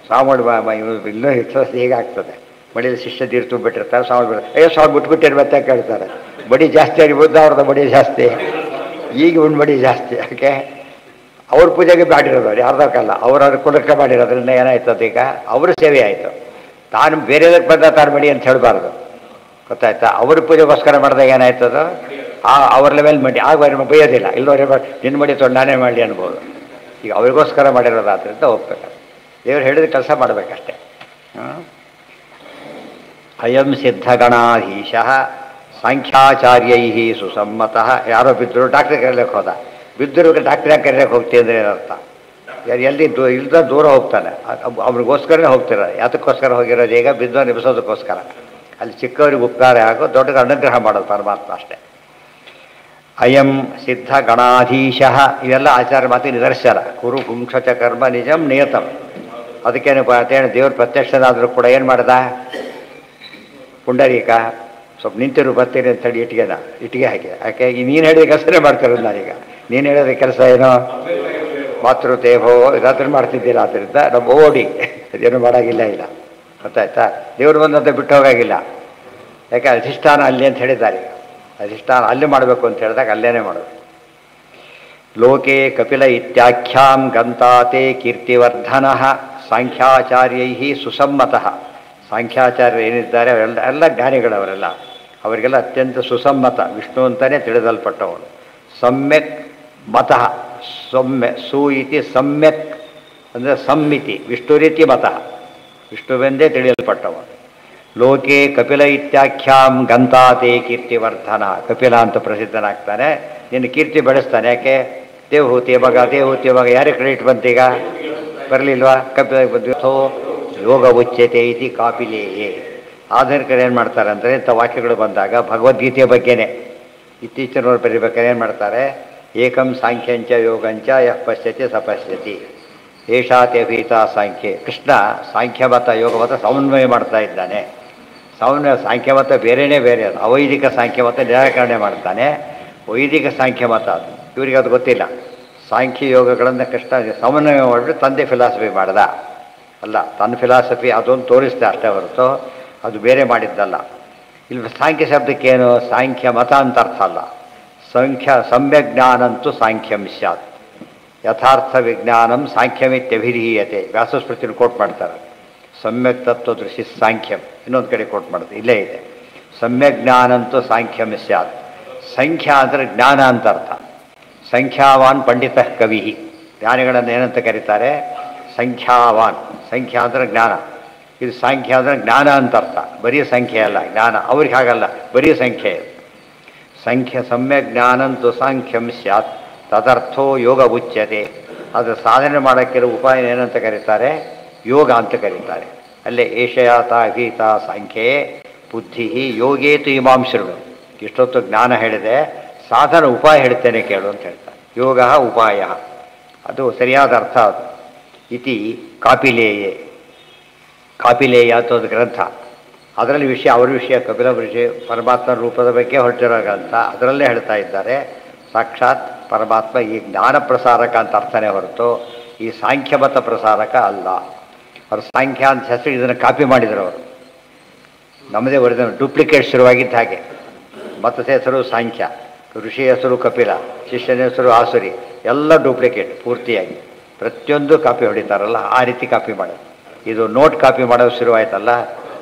ಸ್ವಾಮಿಗಳು ಇನ್ನೂ ಹೆಚ್ಚು ಹೀಗಾಗ್ತದೆ. ಮಡಿಯಲ್ಲಿ ಶಿಷ್ಯ ನೀರು ತುಂಬಿಟ್ಟಿರ್ತಾರೆ. ಸ್ವಾಮಿಗಳು ಸ್ವಾಮಿ ಬಿಟ್ಬಿಟ್ಟಿರು ಮತ್ತೆ ಕೇಳ್ತಾರೆ. ಬಡಿ ಜಾಸ್ತಿ ಆಗಿ ಬುದ್ಧ ಅವ್ರದ್ದು ಬಡಿ ಜಾಸ್ತಿ, ಈಗ ಒಂದು ಬಡಿ ಜಾಸ್ತಿ. ಯಾಕೆ? ಅವ್ರ ಪೂಜೆಗೆ ಮಾಡಿರೋದು ಯಾರ್ದಕ್ಕಲ್ಲ, ಅವ್ರವ್ರ ಕುಲಕ್ಕೆ ಮಾಡಿರೋದ್ರಿಂದ ಏನಾಯ್ತದ, ಈಗ ಅವ್ರ ಸೇವೆ ಆಯಿತು. ತಾನು ಬೇರೆದಕ್ಕೆ ಬಂದ ತಾನು ಮಡಿ ಅಂತ ಹೇಳಬಾರ್ದು. ಗೊತ್ತಾಯ್ತಾ? ಅವ್ರ ಪೂಜೆಗೋಸ್ಕರ ಮಾಡಿದಾಗ ಏನಾಯ್ತದೋ ಅವ್ರ ಲೆವೆಲ್ ಮಡಿ ಆಗ ಬೈಯೋದಿಲ್ಲ. ಇಲ್ಲವರೇ ನಿನ್ನ ಮಡಿ ತೊಗೊಂಡು ನಾನೇ ಮಾಡಲಿ ಅನ್ಬೋದು. ಈಗ ಅವ್ರಿಗೋಸ್ಕರ ಮಾಡಿರೋದಾದ್ರಿಂದ ಹೋಗ್ಬೇಕು. ದೇವ್ರು ಹೇಳಿದ ಕೆಲಸ ಮಾಡಬೇಕಷ್ಟೆ. ಅಯಂ ಸಿದ್ಧಗಣಾಧೀಶ ಸಾಂಖ್ಯಾಚಾರ್ಯೈ ಸುಸಮ್ಮತಃ. ಯಾರೋ ಬಿದ್ದರು, ಡಾಕ್ಟ್ರ್ ಕರೀಲಿಕ್ಕೆ ಹೋದ. ಬಿದ್ದರು ಡಾಕ್ಟ್ರಾಗಿ ಕರೀಲಿಕ್ಕೆ ಹೋಗ್ತೀವಿ ಅಂದರೆ ಏನರ್ಥ? ಎಲ್ಲಿ ಇಲ್ದ ದೂರ ಹೋಗ್ತಾನೆ, ಅವ್ರಿಗೋಸ್ಕರನೇ ಹೋಗ್ತಿರ. ಯಾತಕ್ಕೋಸ್ಕರ ಹೋಗಿರೋದು? ಈಗ ಬಿದ್ದು ನಿಲ್ಲಿಸೋದಕ್ಕೋಸ್ಕರ. ಅಲ್ಲಿ ಚಿಕ್ಕವರಿಗೆ ಉಪಕಾರ ಆಗೋ, ದೊಡ್ಡಗೆ ಅನುಗ್ರಹ ಮಾಡೋದು ಪರಮಾತ್ಮ ಅಷ್ಟೇ. ಅಯಂ ಸಿದ್ಧ ಗಣಾಧೀಶ ಇವೆಲ್ಲ ಆಚಾರ ಮಾತಿನ ನಿದರ್ಶನ. ಕುರು ಪುಂಕ್ಷಚ ಕರ್ಮ ನಿಜಂ ನಿಯತಂ. ಅದಕ್ಕೇನು ದೇವ್ರ ಪ್ರತ್ಯಕ್ಷನಾದರೂ ಕೂಡ ಏನು ಮಾಡ್ದ? ಪುಂಡರೀಕ ಸ್ವಲ್ಪ ನಿಂತಿರು ಬರ್ತೀನಿ ಅಂತೇಳಿ ಇಟ್ಟಿಗೆ ಹಾಕಿ ಯಾಕೆ ನೀನು ಹೇಳಿದ ಕೆಲಸನೇ ಮಾಡ್ತಿರೋದು ನಾನೀಗ. ನೀನು ಹೇಳಿದ ಕೆಲಸ ಏನೋ ಮಾತೃತೇಭೋ ಇದನ್ನು ಮಾಡ್ತಿದ್ದಿಲ್ಲ. ಆದ್ದರಿಂದ ನಮ್ಮ ಓಡಿ ಅದೇನು ಮಾಡೋಂಗಿಲ್ಲ. ಇಲ್ಲ ಗೊತ್ತಾಯ್ತಾ? ದೇವ್ರು ಬಂದಂತ ಬಿಟ್ಟು ಹೋಗಾಗಿಲ್ಲ. ಯಾಕೆ? ಅಧಿಷ್ಠಾನ ಅಲ್ಲಿ ಅಂತ ಹೇಳಿದ್ದಾರೆ. ಈಗ ಅಧಿಷ್ಠಾನ ಅಲ್ಲಿ ಮಾಡಬೇಕು ಅಂತ ಹೇಳಿದಾಗ ಅಲ್ಲೇನೇ ಮಾಡೋದು. ಲೋಕೆ ಕಪಿಲ ಇತ್ಯಾಖ್ಯಾಂ ಗಂತಾತೆ ಕೀರ್ತಿವರ್ಧನ ಸಾಂಖ್ಯಾಚಾರ್ಯೈ ಸುಸಮ್ಮತಃ. ಸಾಂಖ್ಯಾಚಾರ್ಯರು ಏನಿದ್ದಾರೆ ಅವರೆಲ್ಲ ಜ್ಞಾನಿಗಳವರೆಲ್ಲ, ಅವರಿಗೆಲ್ಲ ಅತ್ಯಂತ ಸುಸಮ್ಮತ, ವಿಷ್ಣು ಅಂತಲೇ ತಿಳಿದಲ್ಪಟ್ಟವನು. ಸಮ್ಯಕ್ ಮತಃ, ಸು ಇತಿ ಸಮ್ಯಕ್ ಅಂದರೆ ಸಮ್ಮಿತಿ, ವಿಷ್ಣು ರೀತಿ ಮತಃ, ವಿಷ್ಣುವೆಂದೇ ತಿಳಿಯಲ್ಪಟ್ಟವನು. ಲೋಕೆ ಕಪಿಲ ಇತ್ಯಾಖ್ಯಾಂ ಗಂತಾತೆ ಕೀರ್ತಿವರ್ಧನ. ಕಪಿಲ ಅಂತ ಪ್ರಸಿದ್ಧನಾಗ್ತಾನೆ, ನಿನ್ನ ಕೀರ್ತಿ ಬೆಳೆಸ್ತಾನೆ. ಯಾಕೆ? ದೇವಹೂತಿ ಮಗ ಯಾರಿಗೆ ಕ್ರೆಡಿಟ್ ಬಂತೀಗ? ಬರಲಿಲ್ವಾ? ಕಪಿಲ ಬಂದು ಯೋಗ ಉಚ್ಯತೆ ಇತಿ ಕಾಪಿಲೇಯೇ. ಆಧುನಿಕರು ಏನು ಮಾಡ್ತಾರೆ ಅಂದರೆ, ಇಂಥ ವಾಕ್ಯಗಳು ಬಂದಾಗ ಭಗವದ್ಗೀತೆಯ ಬಗ್ಗೆನೇ ಇತ್ತೀಚಿನವ್ರು ಬರೀಬೇಕಾದ್ರೆ ಏನು ಮಾಡ್ತಾರೆ? ಏಕಂ ಸಾಂಖ್ಯಂಚ ಯೋಗಂಚ ಯಃ ಪಶ್ಯತಿ ಸಪಶ್ಯತಿ ಏಷಾತೆ ಅಭೀತಾ ಸಾಂಖ್ಯೆ. ಕೃಷ್ಣ ಸಾಂಖ್ಯಮತ ಯೋಗಮತ ಸಮನ್ವಯ ಮಾಡ್ತಾ ಇದ್ದಾನೆ. ಸಮನ್ವಯ ಸಾಂಖ್ಯಮತ ಬೇರೆಯೇ ಬೇರೆ, ಅದು ಅವೈದಿಕ ಸಾಂಖ್ಯಮತ ನಿರಾಕರಣೆ ಮಾಡ್ತಾನೆ. ವೈದಿಕ ಸಾಂಖ್ಯಮತ ಅದು ಇವರಿಗೆ ಅದು ಗೊತ್ತಿಲ್ಲ. ಸಾಂಖ್ಯ ಯೋಗಗಳನ್ನು ಕೃಷ್ಣ ಸಮನ್ವಯ ಮಾಡಿಬಿಟ್ಟು ತಂದೆ ಫಿಲಾಸಫಿ ಮಾಡ್ದ ಅಲ್ಲ, ತನ್ನ ಫಿಲಾಸಫಿ ಅದೊಂದು ತೋರಿಸ್ದೆ ಅಷ್ಟೇ ಹೊರತು ಅದು ಬೇರೆ ಮಾಡಿದ್ದಲ್ಲ. ಇಲ್ಲಿ ಸಾಂಖ್ಯ ಶಬ್ದಕ್ಕೇನು? ಸಾಂಖ್ಯ ಮತ ಅಂತ ಅರ್ಥ ಅಲ್ಲ. ಸಮ್ಯಜ್ಞಾನಂತೂ ಸಾಂಖ್ಯಂ ಸ್ಯಾತ್. ಯಥಾರ್ಥ ವಿಜ್ಞಾನಂ ಸಾಂಖ್ಯಮಿತ್ಯಭಿಧೀಯತೆ. ವ್ಯಾಸಸ್ಮೃತಿನ ಕೋಟ್ ಮಾಡ್ತಾರೆ. ಸಮ್ಯಕ್ ತತ್ವ ದೃಷ್ಟಿ ಸಾಂಖ್ಯಂ. ಇನ್ನೊಂದು ಕಡೆ ಕೋಟ್ ಮಾಡ್ತಾರೆ, ಇಲ್ಲೇ ಇದೆ. ಸಮ್ಯಜ್ಞಾನಂತೂ ಸಾಂಖ್ಯಂ ಸ್ಯಾತ್. ಸಂಖ್ಯಾ ಅಂದರೆ ಜ್ಞಾನ ಅಂತ ಅರ್ಥ. ಸಂಖ್ಯಾವಾನ್ ಪಂಡಿತ ಕವಿ. ಜ್ಞಾನಿಗಳನ್ನು ಏನಂತ ಕರೀತಾರೆ? ಸಂಖ್ಯಾವಾನ್. ಸಂಖ್ಯಾ ಅಂದರೆ ಜ್ಞಾನ. ಇದು ಸಾಂಖ್ಯ ಅಂದರೆ ಜ್ಞಾನ ಅಂತ ಅರ್ಥ. ಬರೀ ಸಂಖ್ಯೆ ಅಲ್ಲ, ಜ್ಞಾನ. ಅವ್ರಿಗೆ ಹಾಗಲ್ಲ, ಬರೀ ಸಂಖ್ಯೆ. ಸಂಖ್ಯೆ ಸಮ್ಯಜ್ಞಾನಂತೂ ಸಾಂಖ್ಯಂ ಸ್ಯಾತ್ ತದರ್ಥೋ ಯೋಗ ಉಚ್ಯತೆ. ಅದು ಸಾಧನೆ ಮಾಡೋಕ್ಕಿರೋ ಉಪಾಯ ಏನಂತ ಕರೀತಾರೆ? ಯೋಗ ಅಂತ ಕರೀತಾರೆ. ಅಲ್ಲೇ ಏಷಯಾತ ಅಭೀತ ಸಾಂಖ್ಯೆ ಬುದ್ಧಿ ಯೋಗೇತು ಇಮಾಂಶರು. ಇಷ್ಟೊತ್ತು ಜ್ಞಾನ ಹೇಳಿದೆ, ಸಾಧನ ಉಪಾಯ ಹೇಳ್ತೇನೆ ಕೇಳು ಅಂತ ಹೇಳ್ತಾರೆ. ಯೋಗ ಉಪಾಯ, ಅದು ಸರಿಯಾದ ಅರ್ಥ. ಅದು ಇತಿ ಕಾಪಿಲೇಯೇ. ಕಾಪಿಲೇಯ ಅಂತ ಒಂದು ಗ್ರಂಥ, ಅದರಲ್ಲಿ ವಿಷಯ ಅವ್ರ ವಿಷಯ ಕಪಿಲ ವಿಷಯ ಪರಮಾತ್ಮ ರೂಪದ ಬಗ್ಗೆ ಹೊರಟಿರೋ ಗ್ರಂಥ. ಅದರಲ್ಲೇ ಹೇಳ್ತಾ ಇದ್ದಾರೆ ಸಾಕ್ಷಾತ್ ಪರಮಾತ್ಮ ಈ ಜ್ಞಾನ ಪ್ರಸಾರಕ ಅಂತ ಅರ್ಥನೇ ಹೊರತು ಈ ಸಾಂಖ್ಯಮತ ಪ್ರಸಾರಕ ಅಲ್ಲ. ಅವರು ಸಾಂಖ್ಯ ಅಂತ ಹೆಸರು ಇದನ್ನು ಕಾಪಿ ಮಾಡಿದರು ಅವರು. ನಮ್ಮದೇ ಒರಿಜಿನಲ್ ಡೂಪ್ಲಿಕೇಟ್ ಶುರುವಾಗಿದ್ದ ಹಾಗೆ. ಮತದ ಹೆಸರು ಸಾಂಖ್ಯ, ಋಷಿ ಹೆಸರು ಕಪಿಲ, ಶಿಷ್ಯನ ಹೆಸರು ಆಸುರಿ, ಎಲ್ಲ ಡೂಪ್ಲಿಕೇಟ್ ಪೂರ್ತಿಯಾಗಿ. ಪ್ರತಿಯೊಂದು ಕಾಪಿ ಹೊಡಿತಾರಲ್ಲ, ಆ ರೀತಿ ಕಾಪಿ ಮಾಡೋದು. ಇದು ನೋಟ್ ಕಾಪಿ ಮಾಡೋದು ಶುರುವಾಯ್ತಲ್ಲ,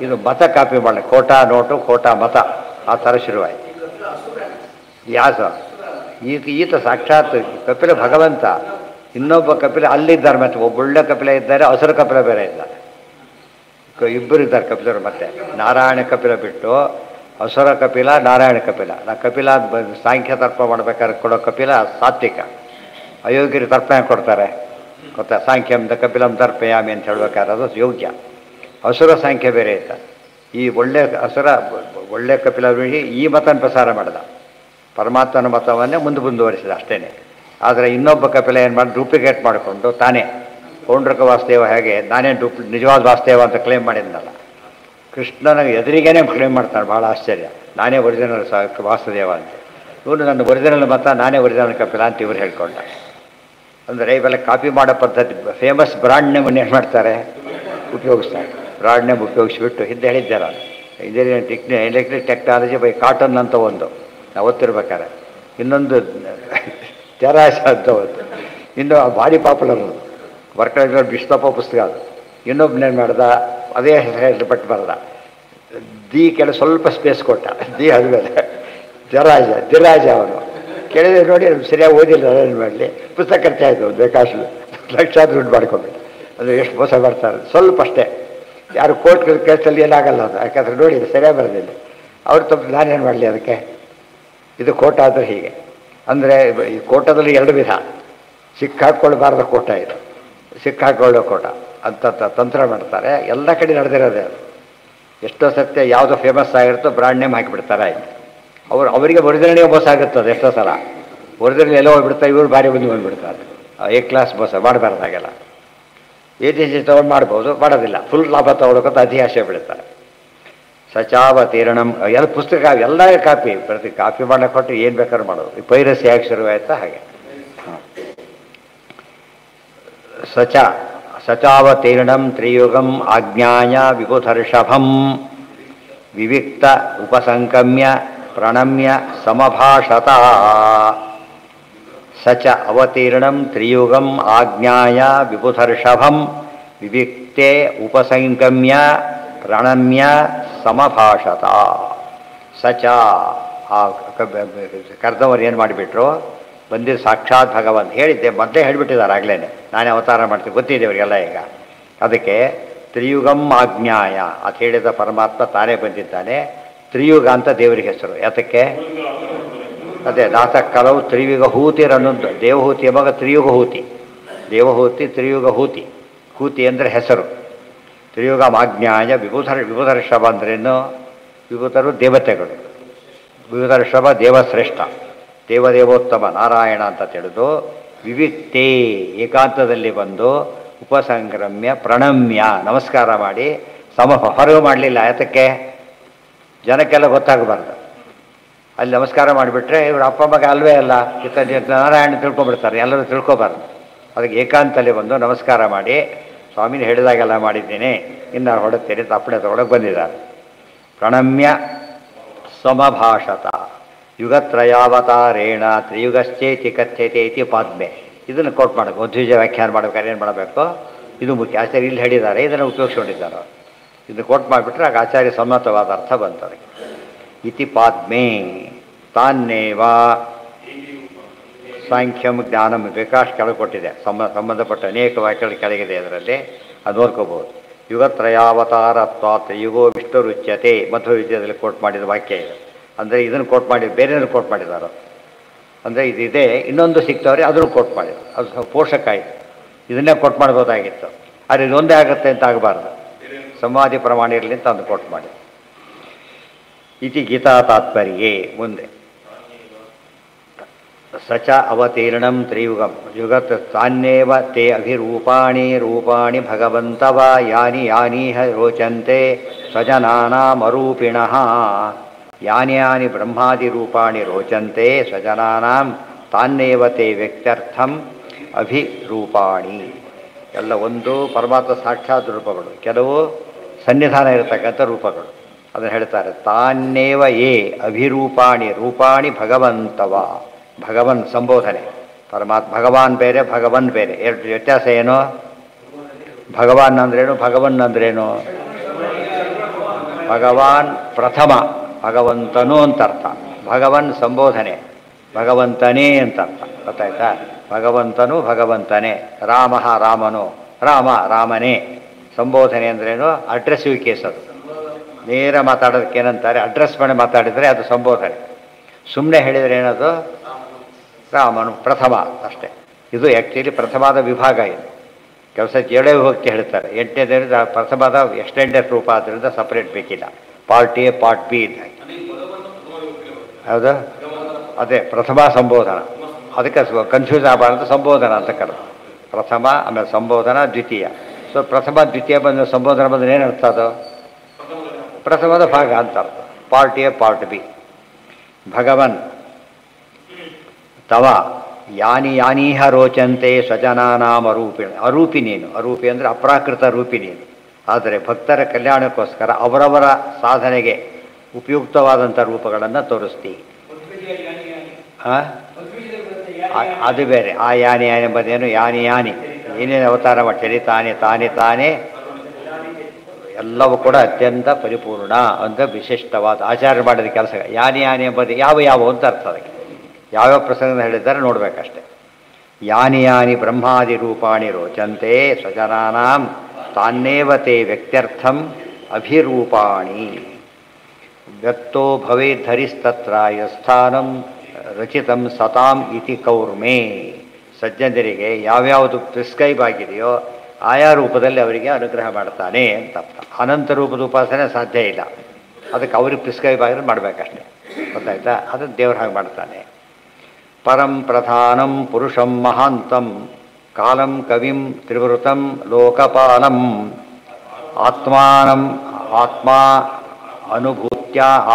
ಇದು ಮತ ಕಾಪಿ ಮಾಡಿ, ಕೋಟಾ ನೋಟು ಕೋಟಾ ಮತ, ಆ ಥರ ಶುರುವಾಯಿತು. ಯಾಸ ಈತ ಸಾಕ್ಷಾತ್ ಕಪಿಲ ಭಗವಂತ. ಇನ್ನೊಬ್ಬ ಕಪಿಲ ಅಲ್ಲಿದ್ದಾರೆ, ಮತ್ತೆ ಒಬ್ಬೊಳ್ಳೆ ಕಪಿಲ ಇದ್ದಾರೆ, ಹಸುರ ಕಪಿಲ ಬೇರೆ ಇದ್ದಾರೆ. ಇಬ್ಬರು ಇದ್ದಾರೆ ಕಪಿಲರು. ಮತ್ತೆ ನಾರಾಯಣ ಕಪಿಲ ಬಿಟ್ಟು ಹಸುರ ಕಪಿಲ, ನಾರಾಯಣ ಕಪಿಲ. ಕಪಿಲ ಸಾಂಖ್ಯ ತರ್ಪ ಮಾಡ್ಬೇಕಾದ್ರೆ ಕೊಡೋ ಕಪಿಲ ಸಾತ್ವಿಕ. ಅಯೋಗ್ಯರು ತರ್ಪಣೆ ಕೊಡ್ತಾರೆ ಗೊತ್ತಾ, ಸಾಂಖ್ಯಂದ ಕಪಿಲಂ ತರ್ಪಯಾಮಿ ಅಂತ ಹೇಳ್ಬೇಕಾದ್ರೆ ಅದು ಯೋಗ್ಯ. ಹಸುರ ಸಾಂಖ್ಯ ಬೇರೆ ಇದ್ದ. ಈ ಒಳ್ಳೆ ಹಸುರ ಒಳ್ಳೆ ಕಪಿಲ ಈ ಮತನ ಪ್ರಸಾರ ಮಾಡಿದ, ಪರಮಾತ್ಮನ ಮತವನ್ನೇ ಮುಂದುವರಿಸಿದ ಅಷ್ಟೇ. ಆದರೆ ಇನ್ನೊಬ್ಬ ಕಪಿಲ ಏನು ಮಾಡಿ ಡೂಪ್ಲಿಕೇಟ್ ಮಾಡಿಕೊಂಡು ತಾನೇ ಪೌಂಡ್ರಕ ವಾಸುದೇವ ಹೇಗೆ ನಾನೇ ನಿಜವಾದ ವಾಸುದೇವ ಅಂತ ಕ್ಲೇಮ್ ಮಾಡಿದ್ನಲ್ಲ, ಕೃಷ್ಣನ ಎದುರಿಗೇನೆ ಕ್ಲೇಮ್ ಮಾಡ್ತಾನೆ. ಭಾಳ ಆಶ್ಚರ್ಯ, ನಾನೇ ಒರಿಜಿನಲ್ ವಾಸುದೇವ ಅಂತ. ಇವನು ನನ್ನ ಒರಿಜಿನಲ್ ಮತ, ನಾನೇ ಒರಿಜಿನಲ್ ಕಪಿಲ ಅಂತ ಇವ್ರು ಹೇಳ್ಕೊಂಡ. ಅಂದರೆ ಇವೆಲ್ಲ ಕಾಪಿ ಮಾಡೋ ಪದ್ಧತಿ. ಫೇಮಸ್ ಬ್ರಾಂಡ್ ನೇಮನ್ನು ಏನು ಮಾಡ್ತಾರೆ, ಉಪಯೋಗಿಸ್ತಾರೆ. ಬ್ರಾಂಡ್ ನೇಮ್ ಉಪಯೋಗಿಸಿಬಿಟ್ಟು ಹಿಂದೆ ಹೇಳಿದ್ದೆ ನಾನು, engineering electric technology by cotton ಅಂತ ಒಂದು ನಾವು ಓದ್ತಿರ್ಬೇಕಾರೆ, ಇನ್ನೊಂದು ಜರಾಶ ಅಂತ ಒಂದು, ಇನ್ನು ಭಾರಿ ಪಾಪ್ಯುಲರ್ ಅದು ವರ್ಕರ್ ವಿಶ್ವಪ್ಪ ಪುಸ್ತಕ. ಅದು ಇನ್ನೊಬ್ಬನೇನು ಮಾಡ್ದ, ಅದೇ ಹೆಸರು ಬಟ್ ಬರದ ದಿ ಕೆಲ ಸ್ವಲ್ಪ ಸ್ಪೇಸ್ ಕೊಟ್ಟ, ದಿ ಆದಮೇಲೆ ದಿರಾಜ ಅವನು ಕೇಳಿದ್ರೆ ನೋಡಿ ಸರಿಯಾಗಿ ಓದಿಲ್ಲ, ಏನು ಮಾಡಲಿ, ಪುಸ್ತಕ ಖರ್ಚಾಯಿತು ಒಂದು ಬೇಕಾಷ್ಟು ಲಕ್ಷಾಂತರ ದುಡ್ಡು ಮಾಡ್ಕೊಂಬಿಟ್ಟು. ಅದು ಎಷ್ಟು ಮೋಸ ಮಾಡ್ತಾರೆ, ಸ್ವಲ್ಪ ಅಷ್ಟೇ. ಯಾರು ಕೋರ್ಟ್ ಕೇಸಲ್ಲಿ ಏನಾಗಲ್ಲ ಅದು, ಯಾಕಂದ್ರೆ ನೋಡಿ ಸರಿಯಾಗಿ ಬರೋದಿಲ್ಲ. ಅವ್ರು ತಪ್ಪು, ನಾನೇನು ಮಾಡಲಿ ಅದಕ್ಕೆ. ಇದು ಕೋಟ ಆದರೆ ಹೀಗೆ. ಅಂದರೆ ಈ ಕೋಟದಲ್ಲಿ ಎರಡು ವಿಧ, ಸಿಕ್ಕಾಕ್ಕೊಳ್ಬಾರ್ದ ಕೋಟ, ಇದು ಸಿಕ್ಕಾಕೊಳ್ಳೋ ಕೋಟ ಅಂತ ತಂತ್ರ ಮಾಡ್ತಾರೆ. ಎಲ್ಲ ಕಡೆ ನಡೆದಿರೋದೇ ಅದು. ಎಷ್ಟೋ ಸತ್ಯ ಯಾವುದೋ ಫೇಮಸ್ ಆಗಿರುತ್ತೋ ಬ್ರಾಂಡ್ ನೇಮ್ ಹಾಕಿಬಿಡ್ತಾರೆ. ಅವರಿಗೆ ಒರಿಜಿನಲ್ ಮೋಸ ಆಗುತ್ತದೆ ಎಷ್ಟೋ ಸಲ. ಒರಿಜಿನಲ್ ಎಲ್ಲೋ ಹೋಗ್ಬಿಡ್ತಾರೆ, ಇವರು ಭಾರಿ ಬಂದ್ಬಿಡ್ತಾರೆ. ಎ ಕ್ಲಾಸ್ ಮೋಸ ಮಾಡಬಾರ್ದಾಗೆಲ್ಲ. ಏಜೆನ್ಸಿ ತೊಗೊಂಡು ಮಾಡ್ಬೋದು, ಮಾಡೋದಿಲ್ಲ. ಫುಲ್ ಲಾಭ ತೊಗೊಳಕ್ಕಂತ ಅತಿ ಆಸೆ ಬಿಡ್ತಾರೆ. ಸಚಾವತೀರ್ಣಂ ಎಲ್ಲ ಪುಸ್ತಕ ಎಲ್ಲ ಕಾಪಿ, ಪ್ರತಿ ಕಾಪಿ ಮಾಡಕ್ಕೆ ಕೊಟ್ಟು ಏನು ಬೇಕಾದ್ರೂ ಮಾಡೋದು. ಈ ಪೈರಸಿ ಯಾಕೆ ಶುರುವಾಯ್ತಾ ಹಾಗೆ. ಸಚಾವತೀರ್ಣಂ ತ್ರಿಯುಗಂ ಆಜ್ಞಾಯ ವಿಬುಧರ್ಷಭಂ ವಿವಿಕ್ತ ಉಪಸಂಕಮ್ಯ ಪ್ರಣಮ್ಯ ಸಮಭಾಷತ. ಸಚ ಅವತೀರ್ಣಂ ತ್ರಿಯುಗಂ ಆಜ್ಞಾಯ ವಿಬುಧರ್ಷಭಂ ವಿವಿಕ್ತೆ ಉಪಸಂಕಮ್ಯ ಪ್ರಣಮ್ಯ ಸಮಭಾಷತ. ಸಚ ಆ ಕರ್ದವರು ಏನು ಮಾಡಿಬಿಟ್ರು, ಬಂದಿದ್ದು ಸಾಕ್ಷಾತ್ ಭಗವಂತ. ಹೇಳಿದ್ದೆ ಮೊದಲೇ ಹೇಳಿಬಿಟ್ಟಿದ್ದಾರೆ ಆಗಲೇ, ನಾನೇ ಅವತಾರ ಮಾಡ್ತೀನಿ, ಗೊತ್ತಿದೆ ಅವರಿಗೆಲ್ಲ ಈಗ. ಅದಕ್ಕೆ ತ್ರಿಯುಗಂ ಆಜ್ಞಾಯ ಅಂತ ಹೇಳಿದ ಪರಮಾತ್ಮ ತಾನೇ ಬಂದಿದ್ದಾನೆ. ತ್ರಿಯುಗ ಅಂತ ದೇವರಿಗೆ ಹೆಸರು. ಯಾತಕ್ಕೆ? ಅದೇ ದಾಸ ಕಲವು ತ್ರಿಯುಗ ಹೂತಿರ್ ಅನ್ನೋದು. ದೇವಹೂತಿ ಎಂಬಾಗ ತ್ರಿಯುಗ ಹೂತಿ, ದೇವಹೂತಿ ತ್ರಿಯುಗ ಹೂತಿ. ಹೂತಿ ಅಂದರೆ ಹೆಸರು. ತ್ರಿಯುಗ ಆಜ್ಞಾಯ ವಿಭುಧರ್ಷಭ ಅಂದ್ರೇನು? ವಿಭುಧರು ದೇವತೆಗಳು, ವಿಭುಧರ್ಷಭ ದೇವಶ್ರೇಷ್ಠ, ದೇವದೇವೋತ್ತಮ ನಾರಾಯಣ ಅಂತ ತಿಳಿದು ವಿವಿಕ್ತೇ ಏಕಾಂತದಲ್ಲಿ ಬಂದು ಉಪಸಂಕ್ರಮ್ಯ ಪ್ರಣಮ್ಯ ನಮಸ್ಕಾರ ಮಾಡಿ ಹೊರಗೆ ಮಾಡಲಿಲ್ಲ. ಯಾತಕ್ಕೆ? ಜನಕ್ಕೆಲ್ಲ ಗೊತ್ತಾಗಬಾರ್ದು. ಅಲ್ಲಿ ನಮಸ್ಕಾರ ಮಾಡಿಬಿಟ್ರೆ ಇವರು ಅಪ್ಪ ಮಗ ಅಲ್ವೇ ಅಲ್ಲ, ನಾರಾಯಣ ತಿಳ್ಕೊಂಡ್ಬಿಡ್ತಾರೆ, ಎಲ್ಲರೂ ತಿಳ್ಕೊಬಾರ್ದು. ಅದಕ್ಕೆ ಏಕಾಂತಲ್ಲಿ ಬಂದು ನಮಸ್ಕಾರ ಮಾಡಿ ಸ್ವಾಮಿನ ಹೇಳಿದಾಗೆಲ್ಲ ಮಾಡಿದ್ದೀನಿ, ಇನ್ನು ಹೊಡುತ್ತೇನೆ ತಪ್ಪಣೆ ತಗೊಳಕ್ಕೆ ಬಂದಿದ್ದಾರೆ. ಪ್ರಣಮ್ಯ ಸಮಭಾಷತ ಯುಗತ್ರಯಾವತಾರೇಣ ತ್ರಿಯುಗಶ್ಚೇತಿ ಕಥ್ಯತೆ ಇತಿ ಪಾದ್ಮೆ. ಇದನ್ನು ಕೋಟ್ ಮಾಡಬೇಕು. ಉದ್ವಿಜ ವ್ಯಾಖ್ಯಾನ ಮಾಡಬೇಕಾದ್ರೆ ಏನು ಮಾಡಬೇಕು, ಇದು ಮುಖ್ಯ. ಆಚಾರ್ಯ ಇಲ್ಲಿ ಹೇಳಿದ್ದಾರೆ, ಇದನ್ನು ಉಪಯೋಗಿಸ್ಕೊಂಡಿದ್ದಾರೆ. ಇದನ್ನು ಕೋಟ್ ಮಾಡಿಬಿಟ್ರೆ ಆಗ ಆಚಾರ್ಯ ಸಮ್ಮತವಾದ ಅರ್ಥ ಬಂತಾರೆ. ಇತಿ ಪಾದ್ಮೆ ತಾನ್ನೇವ ಸಾಂಖ್ಯಂ ಜ್ಞಾನಂ ಬೇಕಾಷ್ಟು ಕೆಳಗೆ ಕೊಟ್ಟಿದೆ. ಸಂಬಂಧಪಟ್ಟ ಅನೇಕ ವಾಕ್ಯಗಳು ಕೆಳಗಿದೆ, ಅದರಲ್ಲಿ ಅದು ಓದ್ಕೋಬಹುದು. ಯುಗತ್ರಯಾವತಾರತ್ವಾತ್ ಯುಗೋ ವಿಷ್ಣುರುಚ್ಯತೆ ಮಧ್ವ ವಿದ್ಯೆಯಲ್ಲಿ ಕೋಟ್ ಮಾಡಿದ ವಾಕ್ಯ ಇದೆ. ಅಂದರೆ ಇದನ್ನು ಕೋಟ್ ಮಾಡಿ ಬೇರೆಯವ್ರು ಕೋಟ್ ಮಾಡಿದ್ದಾರೆ. ಅಂದರೆ ಇದಿದೆ, ಇನ್ನೊಂದು ಸಿಗ್ತವ್ರೆ ಅದನ್ನು ಕೋಟ್ ಮಾಡಿದ್ರು. ಅದು ಪೋಷಕ ಆಯಿತು. ಇದನ್ನೇ ಕೋಟ್ ಮಾಡ್ಬೋದಾಗಿತ್ತು, ಆದರೆ ಇದೊಂದೇ ಆಗುತ್ತೆ ಅಂತ ಆಗಬಾರ್ದು. ಸಮಾಧಿ ಪ್ರಮಾಣ ಇರಲಿ ಅಂತ ಒಂದು ಕೋಟ್ ಮಾಡಿ. ಇತಿ ಗೀತಾ ತಾತ್ಪರ್ಯೇ. ಮುಂದೆ ಸಚ ಅವತೀರ್ಣಂ ತ್ರಿಯುಗಂ ಯುಗತ್ ತಾನ್ಯೇವ ತೇ ಅಭಿರೂಪಾಣಿ ರೂಪಾಣಿ ಭಗವಂತವ ಯಾನಿ ಯಾನೀಹ ರೋಚಂತೆ ಸ್ವಜನಾನಾಮರೂಪಿಣಃ. ಯಾನಿ ಯಾನಿ ಬ್ರಹ್ಮಾದಿರೂಪಾಣಿ ರೋಚಂತೆ ಸ್ವಜನಾನಾಂ ತಾನ್ಯೇವ ತೇ ವ್ಯಕ್ತ್ಯರ್ಥಂ ಅಭಿರೂಪಾಣಿ. ಎಲ್ಲ ಒಂದು ಪರಮಾತ್ಮ ಸಾಕ್ಷಾತ್ ರೂಪಗಳು, ಕೆಲವು ಸನ್ನಿಧಾನ ಇರತಕ್ಕಂಥ ರೂಪಗಳು. ಅದನ್ನು ಹೇಳ್ತಾರೆ. ತಾನ್ಯೇವ ಯೇ ಅಭಿರೂಪಾಣಿ ರೂಪಾಣಿ ಭಗವಂತವ. ಭಗವನ್ ಸಂಬೋಧನೆ. ಪರಮಾತ್ಮ ಭಗವಾನ್ ಬೇರೆ, ಭಗವನ್ ಬೇರೆ. ಎರಡು ವ್ಯತ್ಯಾಸ ಏನು? ಭಗವಾನ್ ಅಂದ್ರೇನು, ಭಗವನ್ ಅಂದ್ರೇನು? ಭಗವಾನ್ ಪ್ರಥಮ, ಭಗವಂತನು ಅಂತ ಅರ್ಥ. ಭಗವನ್ ಸಂಬೋಧನೆ, ಭಗವಂತನೇ ಅಂತ ಅರ್ಥ. ಗೊತ್ತಾಯ್ತಾ? ಭಗವಂತನು ಭಗವಂತನೇ, ರಾಮ ರಾಮನು, ರಾಮ ರಾಮನೇ. ಸಂಬೋಧನೆ ಅಂದ್ರೇನು? ಅಡ್ರೆಸ್ಸಿವ್ ಕೇಸ್ ಅದು. ನೇರ ಮಾತಾಡೋದಕ್ಕೆ ಏನಂತಾರೆ? ಅಡ್ರೆಸ್ ಮಾಡಿ ಮಾತಾಡಿದರೆ ಅದು ಸಂಬೋಧನೆ. ಸುಮ್ಮನೆ ಹೇಳಿದರೆ ಏನದು? ರಾಮನು ಪ್ರಥಮ ಅಷ್ಟೇ. ಇದು ಆ್ಯಕ್ಚುಲಿ ಪ್ರಥಮದ ವಿಭಾಗ. ಇದು ಕೆಲಸ 7 ವಿಭಕ್ತಿ ಹೇಳ್ತಾರೆ. 8ನೇದು ಪ್ರಥಮದ ಎಕ್ಸ್ಟೆಂಡೆಡ್ ರೂಪ ಆದ್ದರಿಂದ ಸಪ್ರೇಟ್ ಬೇಕಿಲ್ಲ. ಪಾರ್ಟ್ ಎ ಪಾರ್ಟ್ ಬಿ ಇದ್ದ ಹೌದು. ಅದೇ ಪ್ರಥಮ ಸಂಬೋಧನ. ಅದಕ್ಕೆ ಕನ್ಫ್ಯೂಸ್ ಆಗಬಾರ್ದು, ಸಂಬೋಧನ ಅಂತ ಕರೆದು. ಪ್ರಥಮ, ಆಮೇಲೆ ಸಂಬೋಧನ, ದ್ವಿತೀಯ. ಸೊ ಪ್ರಥಮ ದ್ವಿತೀಯ ಬಂದು ಸಂಬೋಧನ ಬಂದರೆ ಏನು ಅರ್ಥ? ಅದು ಪ್ರಥಮದ ಭಾಗ ಅಂತ ಅರ್ಥ. Part A part B. ಭಗವನ್ ತವ ಯಾನಿ ಯಾನೀಹ ರೋಚಂತೆ ಸ್ವಜನಾನಾಮ ಅರೂಪಿಣಿ. ಅರೂಪಿ ನೀನು. ಅರೂಪಿ ಅಂದರೆ ಅಪ್ರಾಕೃತ ರೂಪಿ ನೀನು. ಆದರೆ ಭಕ್ತರ ಕಲ್ಯಾಣಕ್ಕೋಸ್ಕರ ಅವರವರ ಸಾಧನೆಗೆ ಉಪಯುಕ್ತವಾದಂಥ ರೂಪಗಳನ್ನು ತೋರಿಸ್ತಿ. ಅದು ಬೇರೆ. ಆ ಯಾನಿ ಯಾನಿ ಎಂಬುದೇನು? ಯಾನಿ ಯಾನಿ ಏನೇನು ಅವತಾರ ಮಾಡ್ತೀರಿ, ತಾನೇ ತಾನೇ ತಾನೇ ಎಲ್ಲವೂ ಕೂಡ ಅತ್ಯಂತ ಪರಿಪೂರ್ಣ ಅಂತ ವಿಶಿಷ್ಟವಾದ ಆಚಾರ್ಯ ಮಾಡಿದ ಕೆಲಸ. ಯಾನಿ ಯಾನಿ ಎಂಬುದು ಯಾವ ಅಂತ ಅರ್ಥ. ಅದಕ್ಕೆ ಯಾವ್ಯಾವ ಪ್ರಸಂಗ ಹೇಳಿದ್ದಾರೆ ನೋಡಬೇಕಷ್ಟೆ. ಯಾನಿ ಯಾನಿ ಬ್ರಹ್ಮಾದಿ ರೂಪಾಣಿ ರೋಚಂತೆ ಸ್ವಜನಾನಾಂ ತಾನ್ನೇವತೆ ವ್ಯಕ್ತ್ಯರ್ಥಂ ಅಭಿರೂಪಾಣಿ ವ್ಯಕ್ತೋ ಭವೇದ್ಧರಿಸ್ತತ್ರ ಯಸ್ಥಾನಂ ರಚಿತಂ ಸತಾಂ ಇತಿ ಕೌರ್ಮೆ. ಸಜ್ಜನರಿಗೆ ಯಾವ್ಯಾವುದು ಪ್ರಿಸ್ಕ್ರೈಬ್ ಆಗಿದೆಯೋ ಆಯಾ ರೂಪದಲ್ಲಿ ಅವರಿಗೆ ಅನುಗ್ರಹ ಮಾಡ್ತಾನೆ ಅಂತ ಅರ್ಥ. ಅನಂತ ರೂಪದ ಉಪಾಸನೆ ಸಾಧ್ಯ ಇಲ್ಲ. ಅದಕ್ಕೆ ಅವ್ರಿಗೆ ಪ್ರಿಸ್ಕ್ರೈಬ್ ಆಗಿದ್ರೆ ಮಾಡಬೇಕಷ್ಟೆ. ಗೊತ್ತಾಯ್ತಾ? ಅದನ್ನು ದೇವ್ರು ಹಾಗೆ ಮಾಡ್ತಾನೆ. ಪರಂ ಪ್ರಧಾನಂ ಪುರುಷಂ ಮಹಾಂತಂ ಕಾಲಂ ಕವಿಂ ತ್ರಿವೃತಂ ಲೋಕಪಾಲಂ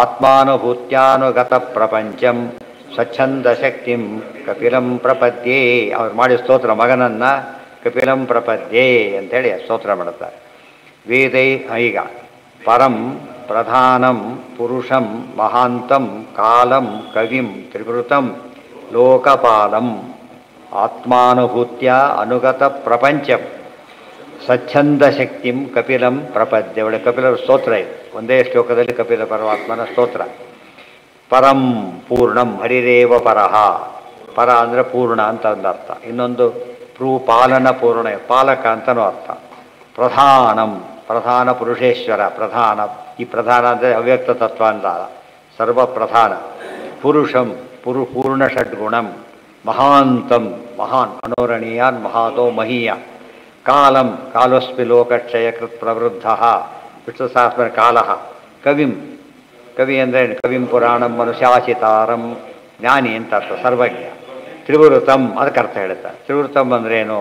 ಆತ್ಮಾನುಭೂತ್ಯಾನುಗತ ಪ್ರಪಂಚಂ ಸ್ವಚ್ಛಂದ ಶಕ್ತಿಂ ಕಪಿಲಂ ಪ್ರಪದ್ಯೆ. ಅವ್ರು ಮಾಡಿ ಸ್ತೋತ್ರ, ಮಗನನ್ನು ಕಪಿಲಂ ಪ್ರಪದ್ಯೆ ಅಂಥೇಳಿ ಸ್ತೋತ್ರ ಮಾಡುತ್ತಾರೆ. ವೇದೈ ಈಗ ಪರಂ ಪ್ರಧಾನಂ ಪುರುಷಂ ಮಹಾಂತಂ ಕಾಲಂ ಕವಿಂ ತ್ರಿವೃತಂ ಲೋಕಪಾಲಂ ಆತ್ಮಾನುಭೂತ್ಯ ಅನುಗತ ಪ್ರಪಂಚಂ ಸ್ವಚ್ಛಂದ ಶಕ್ತಿಂ ಕಪಿಲಂ ಪ್ರಪದ್ಯ. ಒಳ್ಳೆ ಕಪಿಲರ ಸ್ತೋತ್ರ ಇದೆ. ಒಂದೇ ಶ್ಲೋಕದಲ್ಲಿ ಕಪಿಲ ಪರಮಾತ್ಮನ ಸ್ತೋತ್ರ. ಪರಂ ಪೂರ್ಣಂ ಹರಿರೇವ ಪರಹ. ಪರ ಅಂದರೆ ಪೂರ್ಣ ಅಂತ ಒಂದು ಅರ್ಥ. ಇನ್ನೊಂದು ಪಾಲನ ಪೂರ್ಣ, ಪಾಲಕ ಅಂತನೂ ಅರ್ಥ. ಪ್ರಧಾನಂ ಪ್ರಧಾನ ಪುರುಷೇಶ್ವರ ಪ್ರಧಾನ. ಈ ಪ್ರಧಾನ ಅಂದರೆ ಅವ್ಯಕ್ತ ತತ್ವ ಅಂತ ಸರ್ವ ಪ್ರಧಾನ. ಪುರುಷಂ ಪೂರ್ಣ ಷಡ್ಗುಣಂ. ಮಹಾಂತಂ ಮಹಾನ್ ಮನೋರಣೀಯಾನ್ ಮಹಾತೋ ಮಹೀಯ. ಕಾಲಂ ಕಾಲೋಸ್ಮಿ ಲೋಕಕ್ಷಯಕೃತ್ ಪ್ರವೃದ್ಧ ವಿಷ್ಣು ಸಹಸ್ರ ಕಾಲ. ಕವಿಂ ಕವಿ ಅಂದರೆ ಕವಿಂ ಪುರಾಣಂ ಮನುಷ್ಯಾಚಿತಾರಂ ಜ್ಞಾನಿ ಅಂತ ಅರ್ಥ, ಸರ್ವಜ್ಞ. ತ್ರಿವೃತಂ ಅದಕ್ಕೆ ಅರ್ಥ ಹೇಳ್ತಾರೆ. ತ್ರಿವೃತಂ ಅಂದ್ರೇನು?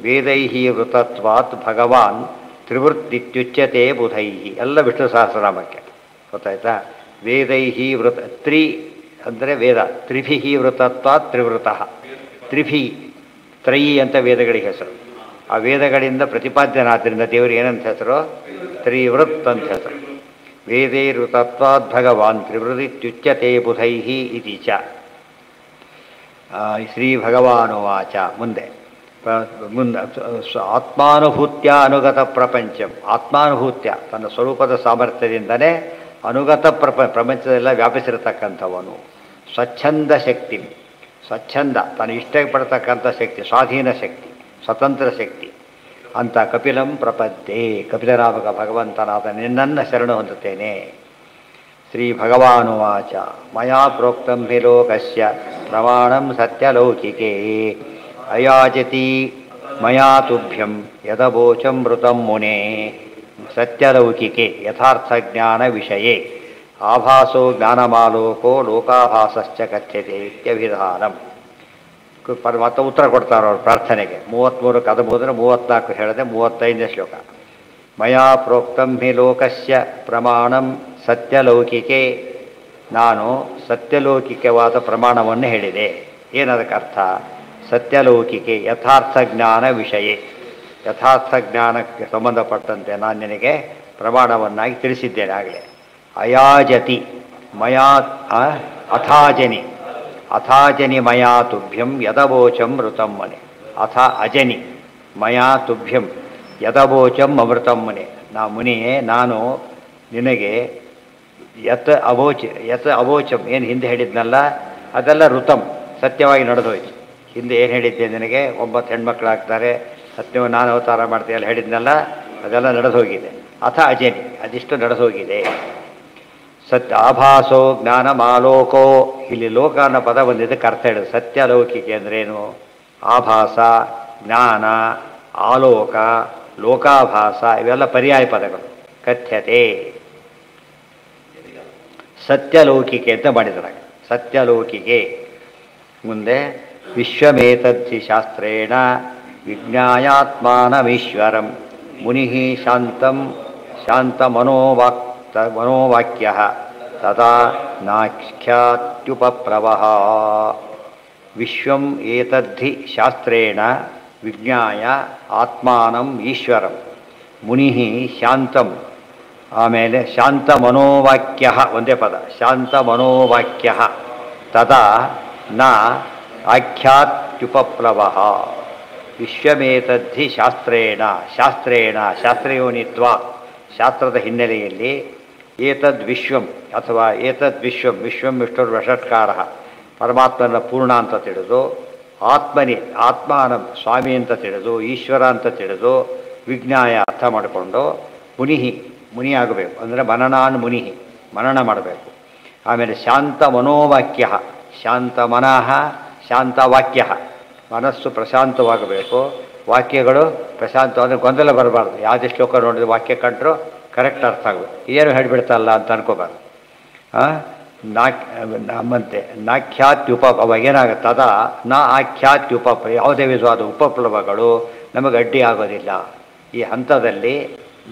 ವೇದೈಹಿ ವೃತತ್ವಾತ್ ಭಗವಾನ್ ತ್ರಿವೃತ್ತಿತ್ಯುಚ್ಯತೆ ಬುಧೈಹಿ. ಎಲ್ಲ ವಿಷ್ಣು ಸಹಸ್ರನಾಮಕ್ಕೆ. ಗೊತ್ತಾಯ್ತಾ? ವೇದೈಹಿ ವೃತ ತ್ರಿ ಅಂದರೆ ವೇದ. ತ್ರಿಭಿಹಿ ವೃತತ್ವಾತ್ ತ್ರಿವೃತಃ. ತ್ರಿಭಿ ತ್ರಯಿ ಅಂತ ವೇದಗಳಿಗೆ ಹೆಸರು. ಆ ವೇದಗಳಿಂದ ಪ್ರತಿಪಾದ್ಯನಾದ್ದರಿಂದ ದೇವರು ಏನಂತ ಹೆಸರು? ತ್ರಿವೃತ್ ಅಂತ ಹೆಸರು. ವೇದೈರ್ವೃತತ್ವಾದ್ ಭಗವಾನ್ ತ್ರಿವೃತ್ತಿತ್ಯುಚ್ಯತೆ ಬುಧೈಹಿ ಇತಿ ಚ. ಶ್ರೀ ಭಗವಾನುವಾಚ. ಮುಂದೆ ಆತ್ಮಾನುಭೂತ್ಯ ಅನುಗತ ಪ್ರಪಂಚಂ. ಆತ್ಮಾನುಭೂತ್ಯ ತನ್ನ ಸ್ವರೂಪದ ಸಾಮರ್ಥ್ಯದಿಂದಲೇ ಅನುಗತ ಪ್ರಪಂಚದೆಲ್ಲ ವ್ಯಾಪಿಸಿರತಕ್ಕಂಥವನು. ಸ್ವಚ್ಛಂದ ಶಕ್ತಿ. ಸ್ವಚ್ಛಂದ ತನ್ನ ಇಷ್ಟಪಡ್ತಕ್ಕಂಥ ಶಕ್ತಿ, ಸ್ವಾಧೀನ ಶಕ್ತಿ, ಸ್ವತಂತ್ರ ಶಕ್ತಿ ಅಂತ ಕಪಿಲಂ ಪ್ರಪದ್ಯೆ. ಕಪಿಲರಾಮಕ ಭಗವಂತನಾದ ನಿನ್ನನ್ನು ಶರಣು ಹೊಂದುತ್ತೇನೆ. ಶ್ರೀ ಭಗವಾನುವಾಚ. ಮಯಾ ಪ್ರೋಕ್ತಂ ಹಿ ಲೋಕಸ್ಯ ಪ್ರಮಾಣಂ ಸತ್ಯಲೌಕಿಕೆ ಅಯಾಚತಿ ಮಯಾ ತುಭ್ಯಂ ಯದವೋಚಮೃತಂ ಮುನೇ ಸತ್ಯಲೌಕಿಕೆ ಯಥಾರ್ಥಜ್ಞಾನ ವಿಷಯೇ ಆಭಾಸೋ ಜ್ಞಾನಮಾಲೋಕೋ ಲೋಕಾಭಾಸಶ್ಚ ಕಥ್ಯತೆ ಇತ್ಯಭಿಧಾನಂ. ಮತ್ತೆ ಉತ್ತರ ಕೊಡ್ತಾರೆ ಅವ್ರ ಪ್ರಾರ್ಥನೆಗೆ. 33 ಕದ ಹೋದರೆ 34 ಹೇಳಿದೆ. 35ನೇ ಶ್ಲೋಕ. ಮಯಾ ಪ್ರೋಕ್ತಂ ಹಿ ಲೋಕಸ್ಯ ಪ್ರಮಾಣಂ ಸತ್ಯಲೌಕಿಕೆ. ನಾನು ಸತ್ಯಲೌಕಿಕವಾದ ಪ್ರಮಾಣವನ್ನು ಹೇಳಿದೆ. ಏನದಕ್ಕೆ ಅರ್ಥ? ಸತ್ಯಲೌಕಿಕೆ ಯಥಾರ್ಥ ಜ್ಞಾನ ವಿಷಯ. ಯಥಾರ್ಥ ಜ್ಞಾನಕ್ಕೆ ಸಂಬಂಧಪಟ್ಟಂತೆ ನಾನು ನಿನಗೆ ಪ್ರಮಾಣವನ್ನಾಗಿ ತಿಳಿಸಿದ್ದೇನೆ ಆಗಲೇ. ಅಯಾಜತಿ ಮಯಾ ಅಥಾಜನಿ. ಅಥಾಜನಿ ಮಯಾ ತುಭ್ಯಂ ಯದವೋಚಂ ಮೃತಂ ಮನೆ. ಅಥ ಅಜನಿ ಮಯಾ ತುಭ್ಯಂ ಯದವೋಚಂ ಅಮೃತಂ ಮನೆ. ಮುನಿಯೇ ನಾನು ನಿನಗೆ ಯತ್ ಅವೋಚಂ ಏನು ಹಿಂದೆ ಹೇಳಿದ್ನಲ್ಲ ಅದೆಲ್ಲ ಋತಂ ಸತ್ಯವಾಗಿ ನಡೆದೋಯ್ತು. ಹಿಂದೆ ಏನು ಹೇಳಿದ್ದೆ ನಿನಗೆ 9 ಹೆಣ್ಮಕ್ಳಾಗ್ತಾರೆ, ಸತ್ಯವ ನಾನು ಅವತಾರ ಮಾಡ್ತೀವಿ ಎಲ್ಲ ಹೇಳಿದ್ನಲ್ಲ, ಅದೆಲ್ಲ ನಡೆದು ಹೋಗಿದೆ. ಅಥ ಅಜನಿ, ಅದಿಷ್ಟು ನಡೆದು ಹೋಗಿದೆ. ಸತ್ಯ ಆಭಾಸೋ ಜ್ಞಾನ ಮಾಲೋಕೋ, ಇಲ್ಲಿ ಲೋಕ ಅನ್ನೋ ಪದ ಬಂದಿದ್ದಕ್ಕೆ ಅರ್ಥ ಹೇಳಿದ್ರು. ಸತ್ಯ ಲೌಕಿಕೆ ಅಂದ್ರೇನು? ಆಭಾಸ, ಜ್ಞಾನ, ಆಲೋಕ, ಲೋಕಾಭಾಸ ಇವೆಲ್ಲ ಪರ್ಯಾಯ ಪದಗಳು. ಕಥ್ಯತೆ ಸತ್ಯಲೌಕಿಕೆ ಅಂತ ಮಾಡಿದ್ರಾಗ. ಸತ್ಯಲೌಕಿಕೆ ಮುಂದೆ ವಿಶ್ವಮೇತದ್ಧಿ ಶಾಸ್ತ್ರೇಣ ವಿಜ್ಞಾಯಾತ್ಮಾನಮೀಶ್ವರಂ ಮುನಿ ಶಾಂತಂ ಶಾಂತಮನೋವಾಕ್ಯ ತದಾ ನಾಖ್ಯಾತ್ಯುಪಪ್ಲವಃ. ವಿಶ್ವಂ ಏತದ್ಧಿ ಶಾಸ್ತ್ರೇಣ ವಿಜ್ಞಾಯ ಆತ್ಮಾನಂ ಈಶ್ವರಂ ಮುನಿ ಶಾಂತಂ, ಆಮೇಲೆ ಶಾಂತಮನೋವಾಕ್ಯ ಒಂದೇ ಪದ, ಶಾಂತಮನೋವಾಕ್ಯ ತದಾ ನ ಆಖ್ಯಾತ್ಯುಪಪ್ಲವಃ. ವಿಶ್ವಮೇತದ್ಧಿ ಶಾಸ್ತ್ರೇಣ, ಶಾಸ್ತ್ರೇಣ ಶಾಸ್ತ್ರಯೋನಿತ್ವ, ಶಾಸ್ತ್ರದ ಹಿನ್ನೆಲೆಯಲ್ಲಿ ಏತದ್ ವಿಶ್ವಂ ಅಥವಾ ಏತದ್ ವಿಶ್ವಂ, ವಿಶ್ವಂ ವಿಷ್ಣುರ್ ವಷಟ್ಕಾರ ಪರಮಾತ್ಮನ ಪೂರ್ಣ ಅಂತ ತಿಳಿದು, ಆತ್ಮನಿ ಆತ್ಮಾನ ಸ್ವಾಮಿ ಅಂತ ತಿಳಿದು, ಈಶ್ವರ ಅಂತ ತಿಳಿದು, ವಿಜ್ಞಾಯ ಅರ್ಥ ಮಾಡಿಕೊಂಡು ಮುನಿಯಾಗಬೇಕು. ಅಂದರೆ ಮನನಾನ್ ಮುನಿ, ಮನನ ಮಾಡಬೇಕು. ಆಮೇಲೆ ಶಾಂತ ಮನೋವಾಕ್ಯ, ಶಾಂತ ಮನಃ ಶಾಂತ ವಾಕ್ಯ, ಮನಸ್ಸು ಪ್ರಶಾಂತವಾಗಬೇಕು, ವಾಕ್ಯಗಳು ಪ್ರಶಾಂತ, ಅಂದರೆ ಗೊಂದಲ ಬರಬಾರ್ದು. ಯಾವುದೇ ಶ್ಲೋಕ ನೋಡಿದ್ರೆ ವಾಕ್ಯ ಕಂಡ್ರು ಕರೆಕ್ಟ್ ಅರ್ಥ ಆಗಬೇಕು, ಏನು ಹೇಳಿಬಿಡ್ತಲ್ಲ ಅಂತ ಅನ್ಕೋಬಾರ್ದು. ನಮ್ಮಂತೆ ನಾಖ್ಯಾತ್ಯುಪ, ಅವಾಗ ಏನಾಗುತ್ತೆ ಅದ ನಾ ಆಖ್ಯಾತ್ಯುಪ, ಯಾವುದೇ ವಿಧವಾದ ಉಪಪ್ಲವಗಳು ನಮಗೆ ಅಡ್ಡಿ ಆಗೋದಿಲ್ಲ. ಈ ಹಂತದಲ್ಲಿ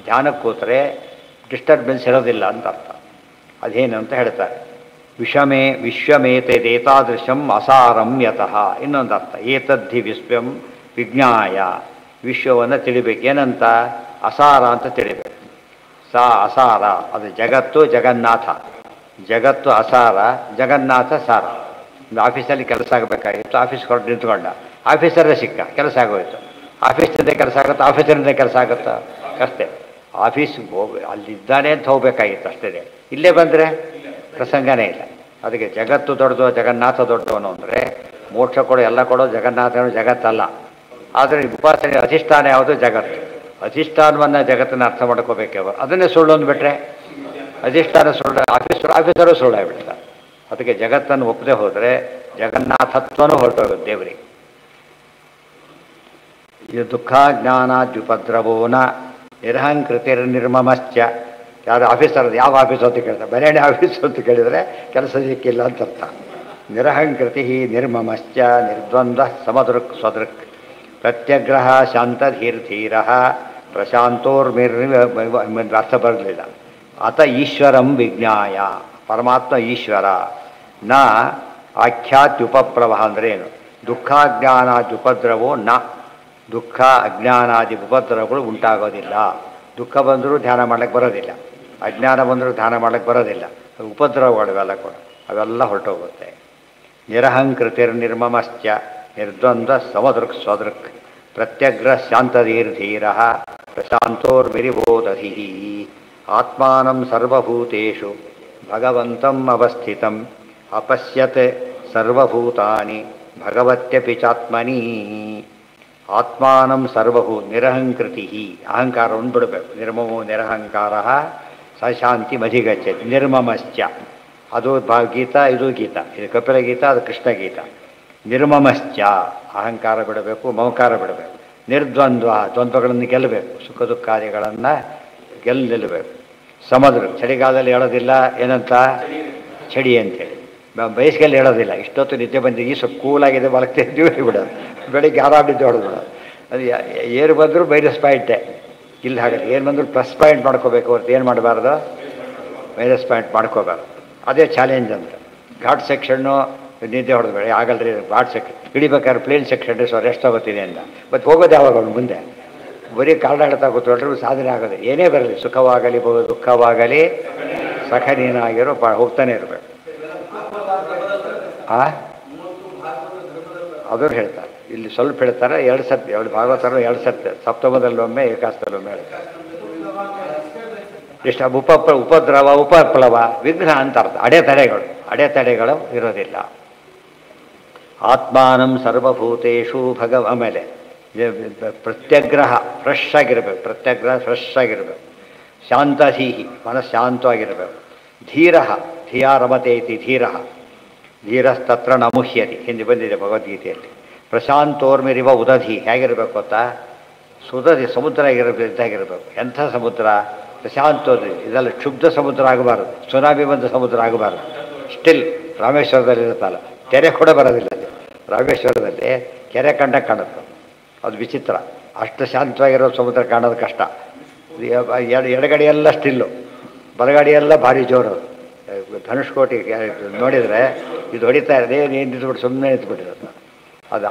ಧ್ಯಾನ ಕೂತ್ರೆ ಡಿಸ್ಟರ್ಬೆನ್ಸ್ ಇರೋದಿಲ್ಲ ಅಂತ ಅರ್ಥ. ಅದೇನು ಅಂತ ಹೇಳ್ತಾರೆ. ವಿಶ್ವಮೇತೇತಾದೃಶಂ ಅಸಾರಂ ಯತಃ. ಇನ್ನೊಂದು ಅರ್ಥ, ಏತದ್ಧಿ ವಿಶ್ವಂ ವಿಜ್ಞಾಯ, ವಿಶ್ವವನ್ನು ತಿಳಿಬೇಕು. ಏನಂತ? ಅಸಾರ ಅಂತ ತಿಳಿಬೇಕು. ಸಾ ಅಸಾರ, ಅದು ಜಗತ್ತು ಜಗನ್ನಾಥ, ಜಗತ್ತು ಅಸಾರ, ಜಗನ್ನಾಥ ಸಾರ. ಒಂದು ಆಫೀಸಲ್ಲಿ ಕೆಲಸ ಆಗಬೇಕಾಗಿತ್ತು, ಆಫೀಸ್ ಹೊರಟು ನಿಂತ್ಕೊಂಡ, ಆಫೀಸರೇ ಸಿಕ್ಕ, ಕೆಲಸ ಆಗೋಯ್ತು. ಆಫೀಸಿಂದ ಕೆಲಸ ಆಗುತ್ತಾ, ಆಫೀಸರಿಂದ ಕೆಲಸ ಆಗುತ್ತಾ? ಅಷ್ಟೇ. ಆಫೀಸ್ಗೆ ಅಲ್ಲಿದ್ದಾನೆ ಅಂತ ಹೋಗ್ಬೇಕಾಗಿತ್ತು ಅಷ್ಟೇ. ಇಲ್ಲೇ ಬಂದರೆ ಪ್ರಸಂಗನೇ ಇಲ್ಲ. ಅದಕ್ಕೆ ಜಗತ್ತು ದೊಡ್ಡದು, ಜಗನ್ನಾಥ ದೊಡ್ಡವನು ಅಂದರೆ ಮೋಕ್ಷ ಕೊಡೋ ಎಲ್ಲ ಕೊಡೋ ಜಗನ್ನಾಥನು ಜಗತ್ತಲ್ಲ. ಆದರೆ ಉಪಾಸನೆ ಅಧಿಷ್ಠಾನ ಯಾವುದು? ಜಗತ್ತು. ಅಧಿಷ್ಠಾನವನ್ನು ಜಗತ್ತನ್ನು ಅರ್ಥ ಮಾಡ್ಕೋಬೇಕವರು, ಅದನ್ನೇ ಸುಳ್ಳು ಅಂದ್ಬಿಟ್ರೆ ಅಧಿಷ್ಠಾನ ಸುಳ್ಳು, ಆಫೀಸರು ಸುಳ್ಳಾಗ್ಬಿಡ್ತಾರೆ. ಅದಕ್ಕೆ ಜಗತ್ತನ್ನು ಒಪ್ಪದೆ ಹೋದರೆ ಜಗನ್ನಾಥತ್ವನೂ ಹೊರಟೋಗುತ್ತೆ ದೇವರಿಗೆ. ಇದು ದುಃಖಾಜ್ಞಾನಾದ್ಯುಪದ್ರವೋನ ನಿರಹಂಕೃತಿರ್ನಿರ್ಮಮಶ್ಚ. ಯಾರು ಆಫೀಸರ್, ಯಾವ ಆಫೀಸು ಅಂತ ಕೇಳ್ತಾರೆ, ಬರೇಣೆ ಆಫೀಸು ಅಂತ ಕೇಳಿದರೆ ಕೆಲಸ ಸಿಕ್ಕಿಲ್ಲ ಅಂತ ಅರ್ಥ. ನಿರಹಂಕೃತಿ ನಿರ್ಮಮಶ್ಚ ನಿರ್ದ್ವಂದ್ವ ಸಮದೃಕ್ ಸ್ವದೃಕ್ ಪ್ರತ್ಯಗ್ರಹ ಶಾಂತಧೀರ್ಧೀರ ಅರ್ಥ ಬರಲಿಲ್ಲ. ಅತ ಈಶ್ವರಂ ವಿಜ್ಞಾಯ, ಪರಮಾತ್ಮ ಈಶ್ವರ. ನ ಆಖ್ಯಾತ್ಯುಪಪ್ಲವ ಅಂದರೆ ಏನು? ದುಃಖಾಜ್ಞಾನಾದ್ಯುಪದ್ರವೋ ನ, ದುಃಖ ಅಜ್ಞಾನಾದಿ ಉಪದ್ರವಗಳು ಉಂಟಾಗೋದಿಲ್ಲ. ದುಃಖ ಬಂದರೂ ಧ್ಯಾನ ಮಾಡ್ಲಿಕ್ಕೆ ಬರೋದಿಲ್ಲ, ಅಜ್ಞಾನ ಬಂದರೂ ಧ್ಯಾನ ಮಾಡ್ಲಿಕ್ಕೆ ಬರೋದಿಲ್ಲ. ಉಪದ್ರವಗಳೆಲ್ಲ ಕೂಡ ಅವೆಲ್ಲ ಹೊರಟೋಗುತ್ತೆ. ನಿರಹಂಕೃತಿರ್ನಿರ್ಮಮಶ್ಚ ನಿರ್ದ್ವಂದ್ವ ಸಮದೃಕ್ ಸ್ವದೃಕ್ ಪ್ರತ್ಯಗ್ರ ಶಾಂತಧೀರ್ಧೀರ ಪ್ರಶಾಂತೋರ್ಮಿರಿಬೋಧಿ ಆತ್ಮಾನಂ ಸರ್ವಭೂತೇಷು ಭಗವಂತಂ ಅವಸ್ಥಿತಂ ಅಪಶ್ಯತ್ ಸರ್ವಭೂತಾನಿ ಭಗವತ್ಯಪಿ ಚಾತ್ಮನಿ. ಆತ್ಮಾನಂ ನಿರಹಂಕೃತಿ, ಅಹಂಕಾರವನ್ನು ಬಿಡಬೇಕು. ನಿರ್ಮಮೋ ನಿರಹಂಕಾರ ಸಶಾಂತಿ ಮಧಿಗಚ್ಚತಿ. ನಿರ್ಮಮಶ್ಚ, ಅದು ಗೀತಾ, ಇದು ಗೀತಾ, ಇದು ಕಪಿಲ ಗೀತಾ, ಅದು ಕೃಷ್ಣ ಗೀತಾ. ನಿರ್ಮಮಶ್ಚ, ಅಹಂಕಾರ ಬಿಡಬೇಕು, ಮಮಕಾರ ಬಿಡಬೇಕು. ನಿರ್ದ್ವಂದ್ವ, ದ್ವಂದ್ವಗಳನ್ನು ಗೆಲ್ಲಬೇಕು, ಸುಖ ದುಃಖಾದಿಗಳನ್ನು ನಿಲ್ಲಬೇಕು. ಸಮದ್ರ, ಚಳಿಗಾಲದಲ್ಲಿ ಹೇಳೋದಿಲ್ಲ, ಏನಂತ ಚಳಿ ಅಂತೇಳಿ. ಬೇಸಿಗೆಯಲ್ಲಿ ಹೇಳೋದಿಲ್ಲ, ಇಷ್ಟೊತ್ತು ನಿದ್ದೆ ಬಂದಿದ್ದು ಸ್ವಲ್ಪ ಕೂಲಾಗಿದೆ ಮಲಗ್ತಿದ್ದೀವಿ ಬಿಡೋದು, ಬೆಳಿಗ್ಗೆ ಆರಾಮ ನಿದ್ದೆ ಹೊಡೆದ್ಬಿಡೋದು. ಅದು ಏನು ಬಂದರೂ -ಪಾಯಿಂಟೇ. ಇಲ್ಲಿ ಹಾಗೆ ಏನು ಬಂದರೂ +ಪಾಯಿಂಟ್ ಮಾಡ್ಕೋಬೇಕು ಹೊರತು ಏನು ಮಾಡಬಾರ್ದು, -ಪಾಯಿಂಟ್ ಮಾಡ್ಕೋಬಾರ್ದು. ಅದೇ ಚಾಲೆಂಜ್ ಅಂತ. ಘಾಟ್ ಸೆಕ್ಷನ್ನು ನಿದ್ದೆ ಹೊಡೆದ್ಬೇಡಿ, ಆಗಲ್ರಿ ಘಾಟ್ ಸೆಕ್ಷನ್ ಹಿಡಿಬೇಕಾದ್ರೆ ಪ್ಲೇನ್ ಸೆಕ್ಷನ್ ರೆಸ್ಟ್ ಆಗುತ್ತಿದೆ ಅಂತ. ಮತ್ತು ಹೋಗೋದು ಯಾವಾಗ ಅವನು ಮುಂದೆ ಬರೀ ಕಾಲ್ಡಾಡ್ತಾ ಕೂತ್ಕೊಂಡ್ರೆ ಸಾಧನೆ ಆಗೋದು. ಏನೇ ಬರಲಿ, ಸುಖವಾಗಲಿ ದುಃಖವಾಗಲಿ ಸಖನೀನಾಗಿರೋ ಹೋಗ್ತಾನೆ ಇರಬೇಕು. ಅದನ್ನು ಹೇಳ್ತಾರೆ ಇಲ್ಲಿ, ಸ್ವಲ್ಪ ಹೇಳ್ತಾರೆ. 2 ಸರ್ತಿ, 2 ಭಾಗವತರು 2 ಸರ್ತಿ, ಸಪ್ತಮದಲ್ಲೊಮ್ಮೆ ಏಕಾಸ್ತದಲ್ಲೊಮ್ಮೆ ಹೇಳ್ತಾರೆ. ಇಷ್ಟ ಉಪದ್ರವ ಉಪಪ್ಲವ ವಿಘ್ನ ಅಂತ ಅರ್ಥ. ಅಡೆತಡೆಗಳು ಇರೋದಿಲ್ಲ. ಆತ್ಮಾನಂ ಸರ್ವಭೂತೇಷು ಆಮೇಲೆ ಪ್ರತ್ಯಗ್ರಹ ಫ್ರೆಶ್ ಆಗಿರಬೇಕು, ಪ್ರತ್ಯಗ್ರಹ ಫ್ರೆಶ್ ಆಗಿರಬೇಕು. ಶಾಂತಧೀಹಿ ಮನಸ್ಸು ಶಾಂತವಾಗಿರಬೇಕು. ಧೀರ ಧಿಯಾ ರಮತೆ ಇತಿ ಧೀರ ಧೀರಸ್ತತ್ರ ನಮುಹ್ಯತಿ ಹಿಂದೆ ಬಂದಿದೆ ಭಗವದ್ಗೀತೆಯಲ್ಲಿ. ಪ್ರಶಾಂತೋರ್ಮಿರಿವ ಉದಧಿ ಹೇಗಿರಬೇಕು ಗೊತ್ತಾ? ಸುದಧಿ ಸಮುದ್ರ ಇದ್ದಾಗಿರಬೇಕು. ಎಂಥ ಸಮುದ್ರ? ಪ್ರಶಾಂತೋದ್ರಿ. ಇದೆಲ್ಲ ಕ್ಷುಬ್ಧ ಸಮುದ್ರ ಆಗಬಾರದು, ಸುನಾಮಿ ಬಂದ ಸಮುದ್ರ ಆಗಬಾರದು. ಸ್ಟಿಲ್ ರಾಮೇಶ್ವರದಲ್ಲಿ ಇರುತ್ತಲ್ಲ, ಕೆರೆ ಕೂಡ ಬರೋದಿಲ್ಲ ಅಲ್ಲಿ. ರಾಮೇಶ್ವರದಲ್ಲಿ ಕೆರೆ ಕಂಡಕ್ಕೆ ಕಾಣುತ್ತೆ, ಅದು ವಿಚಿತ್ರ. ಅಷ್ಟು ಶಾಂತವಾಗಿರೋ ಸಮುದ್ರ ಕಾಣೋದು ಕಷ್ಟ. ಎಡಗಡೆಯೆಲ್ಲ ಸ್ಟಿಲ್ಲು, ಬಲಗಡೆಯೆಲ್ಲ ಭಾರಿ ಜೋರು. ಧನುಷ್ಕೋಟಿ ನೋಡಿದರೆ ಇದು ಹೊಡಿತಾ ಇದೆ, ಏನು ನಿಂತ್ಬಿಟ್ಟು ಸುಮ್ಮನೆ ನಿಂತ್ಬಿಟ್ಟಿರೋದು. ಅದು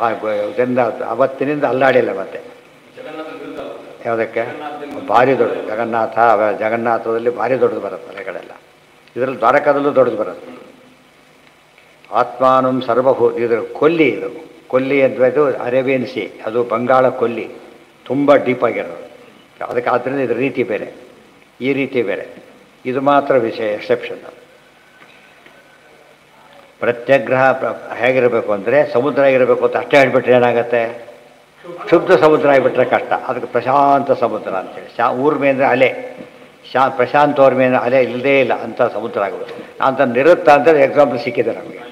ಇದರಿಂದ ಅವತ್ತಿನಿಂದ ಅಲ್ಲಾಡಿಲ್ಲ ಮತ್ತೆ. ಯಾವುದಕ್ಕೆ? ಭಾರಿ ದೊಡ್ಡದು ಜಗನ್ನಾಥ. ಜಗನ್ನಾಥದಲ್ಲಿ ಭಾರಿ ದೊಡ್ಡದು ಬರುತ್ತೆ ಅಲೆಗಳೆಲ್ಲ. ಇದರಲ್ಲಿ ದ್ವಾರಕಾದಲ್ಲೂ ದೊಡ್ಡದು ಬರುತ್ತೆ. ಆತ್ಮಾನಂ ಇದ್ರ ಕೊಲ್ಲಿ. ಇದು ಕೊಲ್ಲಿ ಅಂದರೆ ಅದು ಅರೇಬಿಯನ್ ಸಿ, ಅದು ಬಂಗಾಳ ಕೊಲ್ಲಿ, ತುಂಬ ಡೀಪಾಗಿರೋದು. ಅದಕ್ಕೆ ಆದ್ದರಿಂದ ಇದ್ರ ರೀತಿ ಬೇರೆ, ಈ ರೀತಿ ಬೇರೆ. ಇದು ಮಾತ್ರ ವಿಷಯ ಎಕ್ಸೆಪ್ಷನ್. ಪ್ರತ್ಯಗ್ರಹ ಹೇಗಿರಬೇಕು ಅಂದರೆ ಸಮುದ್ರ ಆಗಿರಬೇಕು ಅಂತ ಅಷ್ಟೇ ಹೇಳ್ಬಿಟ್ರೆ ಏನಾಗುತ್ತೆ? ಕ್ಷುಬ್ಧ ಸಮುದ್ರ ಆಗಿಬಿಟ್ರೆ ಕಷ್ಟ. ಅದಕ್ಕೆ ಪ್ರಶಾಂತ ಸಮುದ್ರ ಅಂತೇಳಿ. ಊರ್ಮೆ ಅಂದರೆ ಅಲೆ, ಪ್ರಶಾಂತ ಊರ್ಮೆ ಅಂದರೆ ಅಲೆ ಇಲ್ಲದೇ ಇಲ್ಲ ಅಂತ ಸಮುದ್ರ ಆಗಬೇಕು ಅಂತ. ನಿರುತ್ತ ಅಂತೇಳಿ ಎಕ್ಸಾಂಪಲ್ ಸಿಕ್ಕಿದೆ ನಮಗೆ.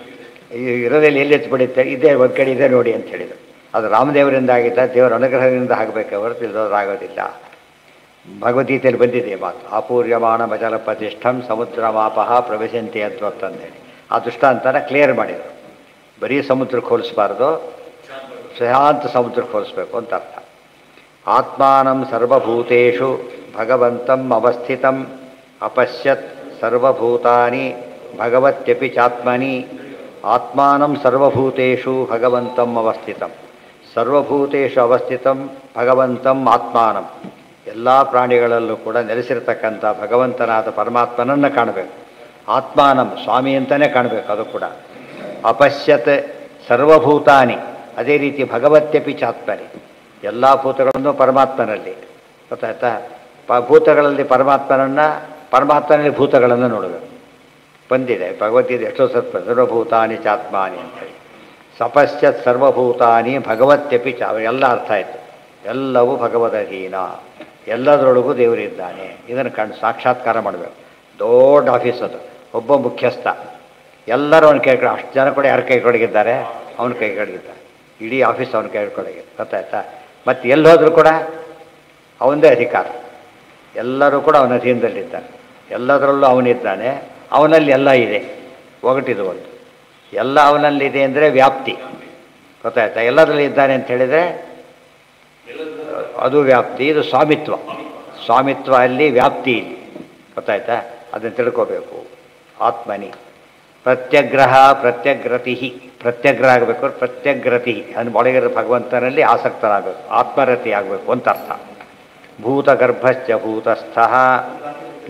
ಇರೋದಲ್ಲಿ ಎಲ್ಲಿ ಎತ್ತು ಬಿಡುತ್ತೆ, ಇದೇ ಒಂದು ಕಡೆ ಇದೆ ನೋಡಿ ಅಂತ ಹೇಳಿದರು. ಅದು ರಾಮದೇವರಿಂದ ಆಗಿದ್ದ, ದೇವರ ಅನುಗ್ರಹದಿಂದ ಆಗಬೇಕೆ ಹೊರತು ಇಲ್ಲದೋರಾಗೋದಿಲ್ಲ. ಭಗವದ್ಗೀತೆಯಲ್ಲಿ ಬಂದಿದೆ ಮಾತು. ಆಪೂರ್ಯಮಾಣ ಮಜಲ ಪ್ರತಿಷ್ಠಂ ಸಮುದ್ರ ಮಾಪಹ ಪ್ರವೇಶಂತಿ ಅಂತಂದೇಳಿ ಆ ದೃಷ್ಟಾಂತನ ಕ್ಲಿಯರ್ ಮಾಡಿದರು. ಬರೀ ಸಮುದ್ರಕ್ಕೆ ಹೋಲಿಸಬಾರ್ದು, ಶಾಂತ ಸಮುದ್ರಕ್ಕೆ ಹೋಲಿಸ್ಬೇಕು ಅಂತ ಅರ್ಥ. ಆತ್ಮಾನಂ ಸರ್ವಭೂತೇಷು ಭಗವಂತಂ ಅವಸ್ಥಿತಂ ಅಪಶ್ಯತ್ ಸರ್ವಭೂತಾನಿ ಭಗವತ್ಯಪಿ ಚಾತ್ಮನಿ. ಆತ್ಮಾನಂ ಸರ್ವಭೂತೇಷು ಭಗವಂತಂ ಅವಸ್ಥಿತಂ. ಸರ್ವಭೂತೇಷು ಅವಸ್ಥಿತಂ ಭಗವಂತಂ ಆತ್ಮಾನಂ. ಎಲ್ಲ ಪ್ರಾಣಿಗಳಲ್ಲೂ ಕೂಡ ನೆಲೆಸಿರ್ತಕ್ಕಂಥ ಭಗವಂತನಾದ ಪರಮಾತ್ಮನನ್ನು ಕಾಣಬೇಕು. ಆತ್ಮಾನಂ ಸ್ವಾಮಿ ಅಂತಲೇ ಕಾಣಬೇಕು. ಅದು ಕೂಡ ಅಪಶ್ಯತ್ ಸರ್ವಭೂತಾನಿ. ಅದೇ ರೀತಿ ಭಗವತ್ಯಪಿ ಚಾತ್ಮನಿ. ಎಲ್ಲ ಭೂತಗಳನ್ನು ಪರಮಾತ್ಮನಲ್ಲಿ ಗೊತ್ತಾಯ್ತಾ? ಭೂತಗಳಲ್ಲಿ ಪರಮಾತ್ಮನಲ್ಲಿ ಭೂತಗಳನ್ನು ನೋಡಬೇಕು. ಬಂದಿದೆ ಭಗವದ್ಗೀತೆ ಎಷ್ಟೋ ಸರ್ವಭೂತಾನಿ ಚಾತ್ಮಾನಿ ಅಂತೇಳಿ. ಸಪಶ್ಯತ್ ಸರ್ವಭೂತಾನಿ ಭಗವತ್ಯಪಿ ಎಲ್ಲ ಅರ್ಥ ಆಯಿತು. ಎಲ್ಲವೂ ಭಗವದಧೀನ, ಎಲ್ಲದರೊಳಗೂ ದೇವರಿದ್ದಾನೆ. ಇದನ್ನು ಸಾಕ್ಷಾತ್ಕಾರ ಮಾಡಬೇಕು. ದೊಡ್ಡ ಆಫೀಸ್ ಅದು. ಒಬ್ಬ ಮುಖ್ಯಸ್ಥ, ಎಲ್ಲರೂ ಅವನ ಕೈ ಕಡೆ. ಅಷ್ಟು ಜನ ಕೂಡ ಯಾರ ಕೈ ಕೊಡಗಿದ್ದಾರೆ? ಅವನ ಕೈ ಕಡೆಗಿದ್ದಾರೆ. ಇಡೀ ಆಫೀಸ್ ಅವನ ಕೈ ಕೊಡಗಿದೆ. ಗೊತ್ತಾಯ್ತಾ? ಮತ್ತು ಎಲ್ಲಿ ಹೋದರೂ ಕೂಡ ಅವನದೇ ಅಧಿಕಾರ. ಎಲ್ಲರೂ ಕೂಡ ಅವನ ಅಧೀನದಲ್ಲಿದ್ದಾರೆ. ಎಲ್ಲದರಲ್ಲೂ ಅವನಿದ್ದಾನೆ. ಅವನಲ್ಲಿ ಎಲ್ಲ ಇದೆ. ಒಗಟಿದು ಒಂದು. ಎಲ್ಲ ಅವನಲ್ಲಿದೆ ಅಂದರೆ ವ್ಯಾಪ್ತಿ. ಗೊತ್ತಾಯ್ತಾ? ಎಲ್ಲದರಲ್ಲಿ ಇದ್ದಾನೆ ಅಂತ ಹೇಳಿದರೆ ಅದು ವ್ಯಾಪ್ತಿ. ಇದು ಸ್ವಾಮಿತ್ವ. ಸ್ವಾಮಿತ್ವ ಅಲ್ಲಿ, ವ್ಯಾಪ್ತಿ ಇಲ್ಲಿ. ಗೊತ್ತಾಯ್ತಾ? ಅದನ್ನು ತಿಳ್ಕೋಬೇಕು. ಆತ್ಮನಿ ಪ್ರತ್ಯಗ್ರಹ ಪ್ರತ್ಯಗ್ರತಿ. ಪ್ರತ್ಯಗ್ರಹ ಆಗಬೇಕು, ಪ್ರತ್ಯಗ್ರತಿ ಅಂದರೆ ಒಳಗಿರೋ ಭಗವಂತನಲ್ಲಿ ಆಸಕ್ತನಾಗಬೇಕು, ಆತ್ಮರತಿ ಆಗಬೇಕು ಅಂತ ಅರ್ಥ. ಭೂತಗರ್ಭಶ್ಚ ಭೂತಸ್ಥಃ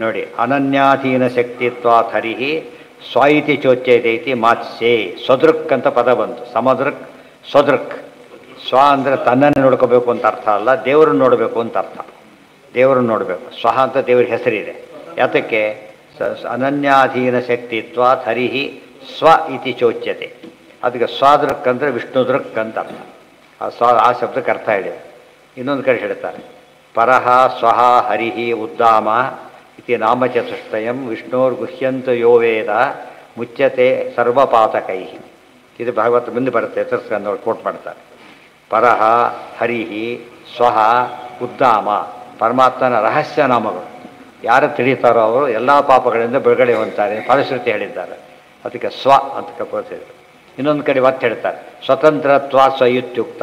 ನೋಡಿ. ಅನನ್ಯಾಧೀನ ಶಕ್ತಿತ್ವಾತ್ ಹರಿಹಿ ಸ್ವ ಇತಿ ಚೋಚ್ಯತೆ ಇತಿ ಮಾತ್ಸ್ಯೆ. ಸ್ವದೃಕ್ ಅಂತ ಪದ ಬಂತು. ಸಮದೃಕ್ ಸ್ವದೃಕ್. ಸ್ವ ಅಂದರೆ ತನ್ನನ್ನು ನೋಡ್ಕೋಬೇಕು ಅಂತ ಅರ್ಥ ಅಲ್ಲ, ದೇವರನ್ನು ನೋಡಬೇಕು ಅಂತ ಅರ್ಥ. ದೇವರನ್ನು ನೋಡಬೇಕು. ಸ್ವಹ ಅಂತ ದೇವರ ಹೆಸರಿದೆ. ಯಾತಕ್ಕೆ? ಅನನ್ಯಾಧೀನ ಶಕ್ತಿತ್ವಾತ್ ಹರಿಹಿ ಸ್ವ ಇತಿ ಚೋಚ್ಯತೆ. ಅದಕ್ಕೆ ಸ್ವಾದೃಕ್ ಅಂದರೆ ವಿಷ್ಣು ದೃಕ್ ಅಂತ ಅರ್ಥ. ಆ ಶಬ್ದಕ್ಕೆ ಅರ್ಥ ಇದೆ. ಇನ್ನೊಂದು ಕಡೆ ಹೇಳ್ತಾರೆ, ಪರಹ ಸ್ವಹ ಹರಿಹಿ ಉದ್ದಾಮ ಇತಿ ನಾಮಚತುಷ್ಟಯಂ ವಿಷ್ಣೋರ್ಗುಹ್ಯಂತ ಯೋ ವೇದ ಮುಚ್ಯತೆ ಸರ್ವಪಾತಕೈ. ಇದು ಭಾಗವತ ಮುಂದೆ ಬರುತ್ತೆ. ಎತ್ತರಿಸ್ಕೊಂಡು ಕೋಟ್ ಮಾಡ್ತಾರೆ. ಪರಹ ಹರಿಹಿ ಸ್ವಹ ಉದ್ದಾಮ ಪರಮಾತ್ಮನ ರಹಸ್ಯ ನಾಮಗಳು. ಯಾರು ತಿಳಿತಾರೋ ಅವರು ಎಲ್ಲ ಪಾಪಗಳಿಂದ ಬಿಡುಗಡೆ ಹೊಂದ್ತಾರೆ. ಫಲಶ್ರುತಿ ಹೇಳಿದ್ದಾರೆ. ಅದಕ್ಕೆ ಸ್ವ ಅಂತ ಕಲ್ಪಿಸಿದ್ರು. ಇನ್ನೊಂದು ಕಡೆ ಒತ್ತು ಹೇಳ್ತಾರೆ, ಸ್ವತಂತ್ರತ್ವ ಸ್ವಯುಕ್ತ.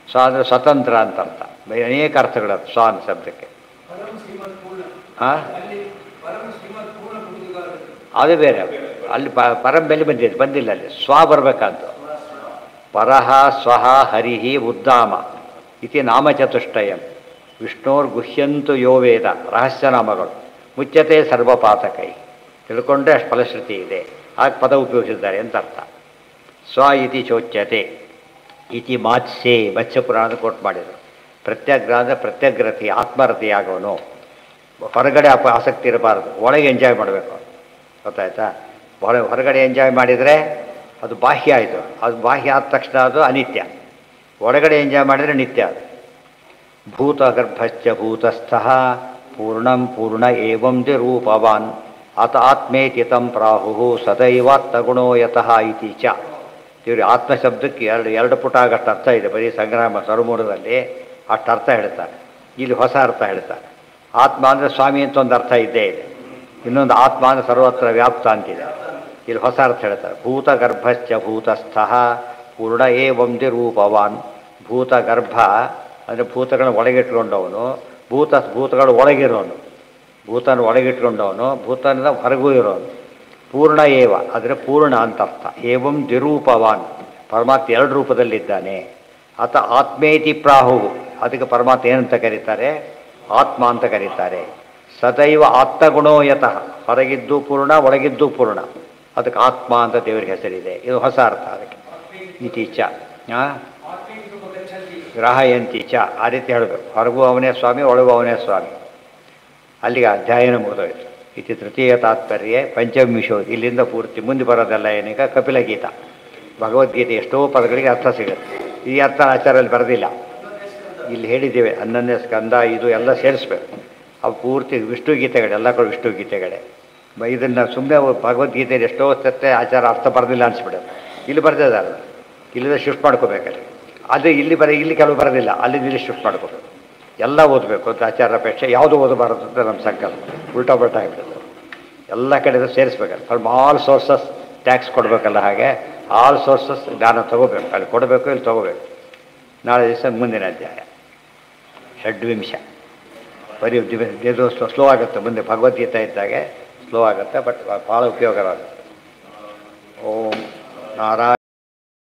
ಸ್ವ ಅಂದರೆ ಸ್ವತಂತ್ರ ಅಂತ ಅರ್ಥ. ಅನೇಕ ಅರ್ಥಗಳು ಸ್ವ ಅನ್ನೋ ಶಬ್ದಕ್ಕೆ. ಅದು ಬೇರೆ. ಅಲ್ಲಿ ಪರಂ ಬೆಲೆ ಬಂದಿಲ್ಲ. ಅಲ್ಲಿ ಸ್ವ ಬರಬೇಕಂತ. ಪರಹ ಸ್ವಹ ಹರಿಹಿ ಉದ್ದಾಮ ಇತಿ ನಾಮಚತುಷ್ಟಯಂ ವಿಷ್ಣೋರ್ಗುಹ್ಯಂತು ಯೋ ವೇದ. ರಹಸ್ಯನಾಮಗಳು. ಮುಚ್ಯತೆ ಸರ್ವಪಾತಕೈ. ತಿಳ್ಕೊಂಡ್ರೆ ಅಷ್ಟು ಫಲಶ್ರುತಿ ಇದೆ. ಆಗ ಪದ ಉಪಯೋಗಿಸಿದ್ದಾರೆ ಅಂತ ಅರ್ಥ. ಸ್ವ ಇತಿ ಚೋಚ್ಯತೆ ಇತಿ ಮಾತ್ಸ್ಯೆ. ಮತ್ಸ್ಯ ಪುರಾಣದ ಕೋಟ್ ಮಾಡಿದರು. ಪ್ರತ್ಯಗ್ರಹ ಅಂದರೆ ಪ್ರತ್ಯಗ್ರತಿ, ಆತ್ಮರತಿ ಆಗೋನು. ಹೊರಗಡೆ ಆಸಕ್ತಿ ಇರಬಾರ್ದು, ಒಳಗೆ ಎಂಜಾಯ್ ಮಾಡಬೇಕು. ಗೊತ್ತಾಯ್ತಾ? ಹೊರಗಡೆ ಎಂಜಾಯ್ ಮಾಡಿದರೆ ಅದು ಬಾಹ್ಯ ಆಯಿತು. ಅದು ಬಾಹ್ಯ ಆದ ತಕ್ಷಣ ಅದು ಅನಿತ್ಯ. ಒಳಗಡೆ ಎಂಜಾಯ್ ಮಾಡಿದರೆ ನಿತ್ಯ. ಅದು ಭೂತಗರ್ಭಶ್ಚ ಭೂತಸ್ಥಃ ಪೂರ್ಣಂ ಪೂರ್ಣ ಏವಂ ದಿ ರೂಪವಾನ್ ಅತ ಆತ್ಮೇತಿ ತಂ ಪ್ರಾಹು ಸದೈವಾತ್ಮಗುಣೋ ಯತಃ ಇತಿ ಚ. ಇವರು ಆತ್ಮ ಶಬ್ದಕ್ಕೆ ಎರಡು ಪುಟ ಆಗಷ್ಟು ಅರ್ಥ ಇದೆ. ಬರೀ ಸಂಗ್ರಾಮ ಸರ್ವಮೂಲದಲ್ಲಿ ಅಷ್ಟು ಅರ್ಥ ಹೇಳ್ತಾರೆ. ಇಲ್ಲಿ ಹೊಸ ಅರ್ಥ ಹೇಳ್ತಾರೆ. ಆತ್ಮ ಅಂದರೆ ಸ್ವಾಮಿ ಅಂತ ಒಂದು ಅರ್ಥ ಇದ್ದೇ ಇದೆ. ಇನ್ನೊಂದು ಆತ್ಮ ಅಂದರೆ ಸರ್ವತ್ರ ವ್ಯಾಪ್ತ ಅಂತಿದೆ. ಇಲ್ಲಿ ಹೊಸ ಅರ್ಥ ಹೇಳ್ತಾರೆ. ಭೂತಗರ್ಭಶ್ಚ ಭೂತಸ್ಥಃ ಪೂರ್ಣ ಏವಂದಿ ರೂಪವಾನ್. ಭೂತಗರ್ಭ ಅಂದರೆ ಭೂತಗಳನ್ನು ಒಳಗಿಟ್ಕೊಂಡವನು, ಭೂತಗಳು ಒಳಗಿರೋನು, ಭೂತನ ಒಳಗಿಟ್ಕೊಂಡವನು, ಭೂತನ ಹೊರಗೂ ಇರೋನು. ಪೂರ್ಣ ಏವ ಅಂದರೆ ಪೂರ್ಣ ಅಂತ ಅರ್ಥ. ಏವಂ ದ್ವಿರೂಪವಾನ್, ಪರಮಾತ್ಮ ಎರಡು ರೂಪದಲ್ಲಿದ್ದಾನೆ. ಆತ ಆತ್ಮೇತಿ ಪ್ರಾಹು, ಅದಕ್ಕೆ ಪರಮಾತ್ಮ ಏನಂತ ಕರೀತಾರೆ? ಆತ್ಮ ಅಂತ ಕರೀತಾರೆ. ಸದೈವ ಆತ್ಮಗುಣೋ ಯತಃ, ಹೊರಗಿದ್ದು ಪೂರ್ಣ ಒಳಗಿದ್ದು ಪೂರ್ಣ, ಅದಕ್ಕೆ ಆತ್ಮ ಅಂತ ದೇವರಿಗೆ ಹೆಸರಿದೆ. ಇದು ಹೊಸ ಅರ್ಥ ಅದಕ್ಕೆ. ಇತೀಚ ಗ್ರಾಹಯಂತಿ ಚ, ಆ ರೀತಿ ಹೇಳಬೇಕು. ಹೊರಗೂ ಅವನೇ ಸ್ವಾಮಿ, ಒಳಗೂ ಅವನೇ ಸ್ವಾಮಿ. ಅಲ್ಲಿಗೆ ಅಧ್ಯಾಯನ ಮುಗಿದೋಯ್ತು. ಇತಿ ತೃತೀಯ ತಾತ್ಪರ್ಯ ಪಂಚಮಿಶೋ. ಇಲ್ಲಿಂದ ಪೂರ್ತಿ ಮುಂದೆ ಬರೋದೆಲ್ಲ ಏನೀಗ ಕಪಿಲ ಗೀತಾ. ಭಗವದ್ಗೀತೆ ಎಷ್ಟೋ ಪದಗಳಿಗೆ ಅರ್ಥ ಸಿಗುತ್ತೆ. ಈ ಅರ್ಥ ಆಚಾರಲ್ಲಿ ಬರೆದಿಲ್ಲ, ಇಲ್ಲಿ ಹೇಳಿದ್ದೇವೆ. 11ನೇ ಸ್ಕಂದ ಇದು ಎಲ್ಲ ಸೇರಿಸ್ಬೇಕು. ಅವು ಪೂರ್ತಿ ವಿಷ್ಣು ಗೀತೆಗಳು, ಎಲ್ಲ ಕೂಡ ವಿಷ್ಣು ಗೀತೆಗಳೇ. ಇದನ್ನು ಸುಮ್ಮನೆ ಭಗವದ್ಗೀತೆಯಲ್ಲಿ ಎಷ್ಟೋ ಸತ್ತೆ ಆಚಾರ ಅರ್ಥ ಬರೆದಿಲ್ಲ ಅನಿಸ್ಬಿಡೋದು. ಇಲ್ಲಿ ಬರೆದಿದ್ದಾರೆ, ಇಲ್ಲಿಂದ ಶಿಫ್ಟ್ ಮಾಡ್ಕೋಬೇಕಲ್ಲಿ. ಅದು ಇಲ್ಲಿ ಕೆಲವು ಬರೋದಿಲ್ಲ, ಅಲ್ಲಿಂದ ಇಲ್ಲಿ ಶಿಫ್ಟ್ ಮಾಡ್ಕೋಬೇಕು. ಎಲ್ಲ ಓದಬೇಕು ಅಂತ ಆಚಾರ ಅಪೇಕ್ಷೆ. ಯಾವುದು ಓದಬಾರದು ಅಂತ ನಮ್ಮ ಸಂಕಲ್ಪ. ಉಲ್ಟಾ ಬಲ್ಟಾ ಆಗಿಬಿಡೋದು. ಎಲ್ಲ ಕಡೆದು ಸೇರಿಸ್ಬೇಕಲ್ಲ. ಫ್ರಮ್ ಆಲ್ ಸೋರ್ಸಸ್ ಟ್ಯಾಕ್ಸ್ ಕೊಡಬೇಕಲ್ಲ, ಹಾಗೆ ಆಲ್ ಸೋರ್ಸಸ್ ಜ್ಞಾನ ತೊಗೋಬೇಕು. ಅಲ್ಲಿ ಕೊಡಬೇಕು, ಇಲ್ಲಿ ತೊಗೋಬೇಕು. ನಾಳೆ ದಿವಸ ಮುಂದಿನ ಅಧ್ಯಾಯ ಷಡ್ವಿಂಶ. ಬರೀ ಇದು ಸ್ಲೋ ಆಗುತ್ತೆ. ಮುಂದೆ ಭಗವದ್ಗೀತೆ ಇದ್ದಾಗೆ ಸ್ಲೋ ಆಗುತ್ತೆ, ಬಟ್ ಭಾಳ ಉಪಯೋಗವಾಗುತ್ತೆ. ಓಂ ನಾರಾಯಣ.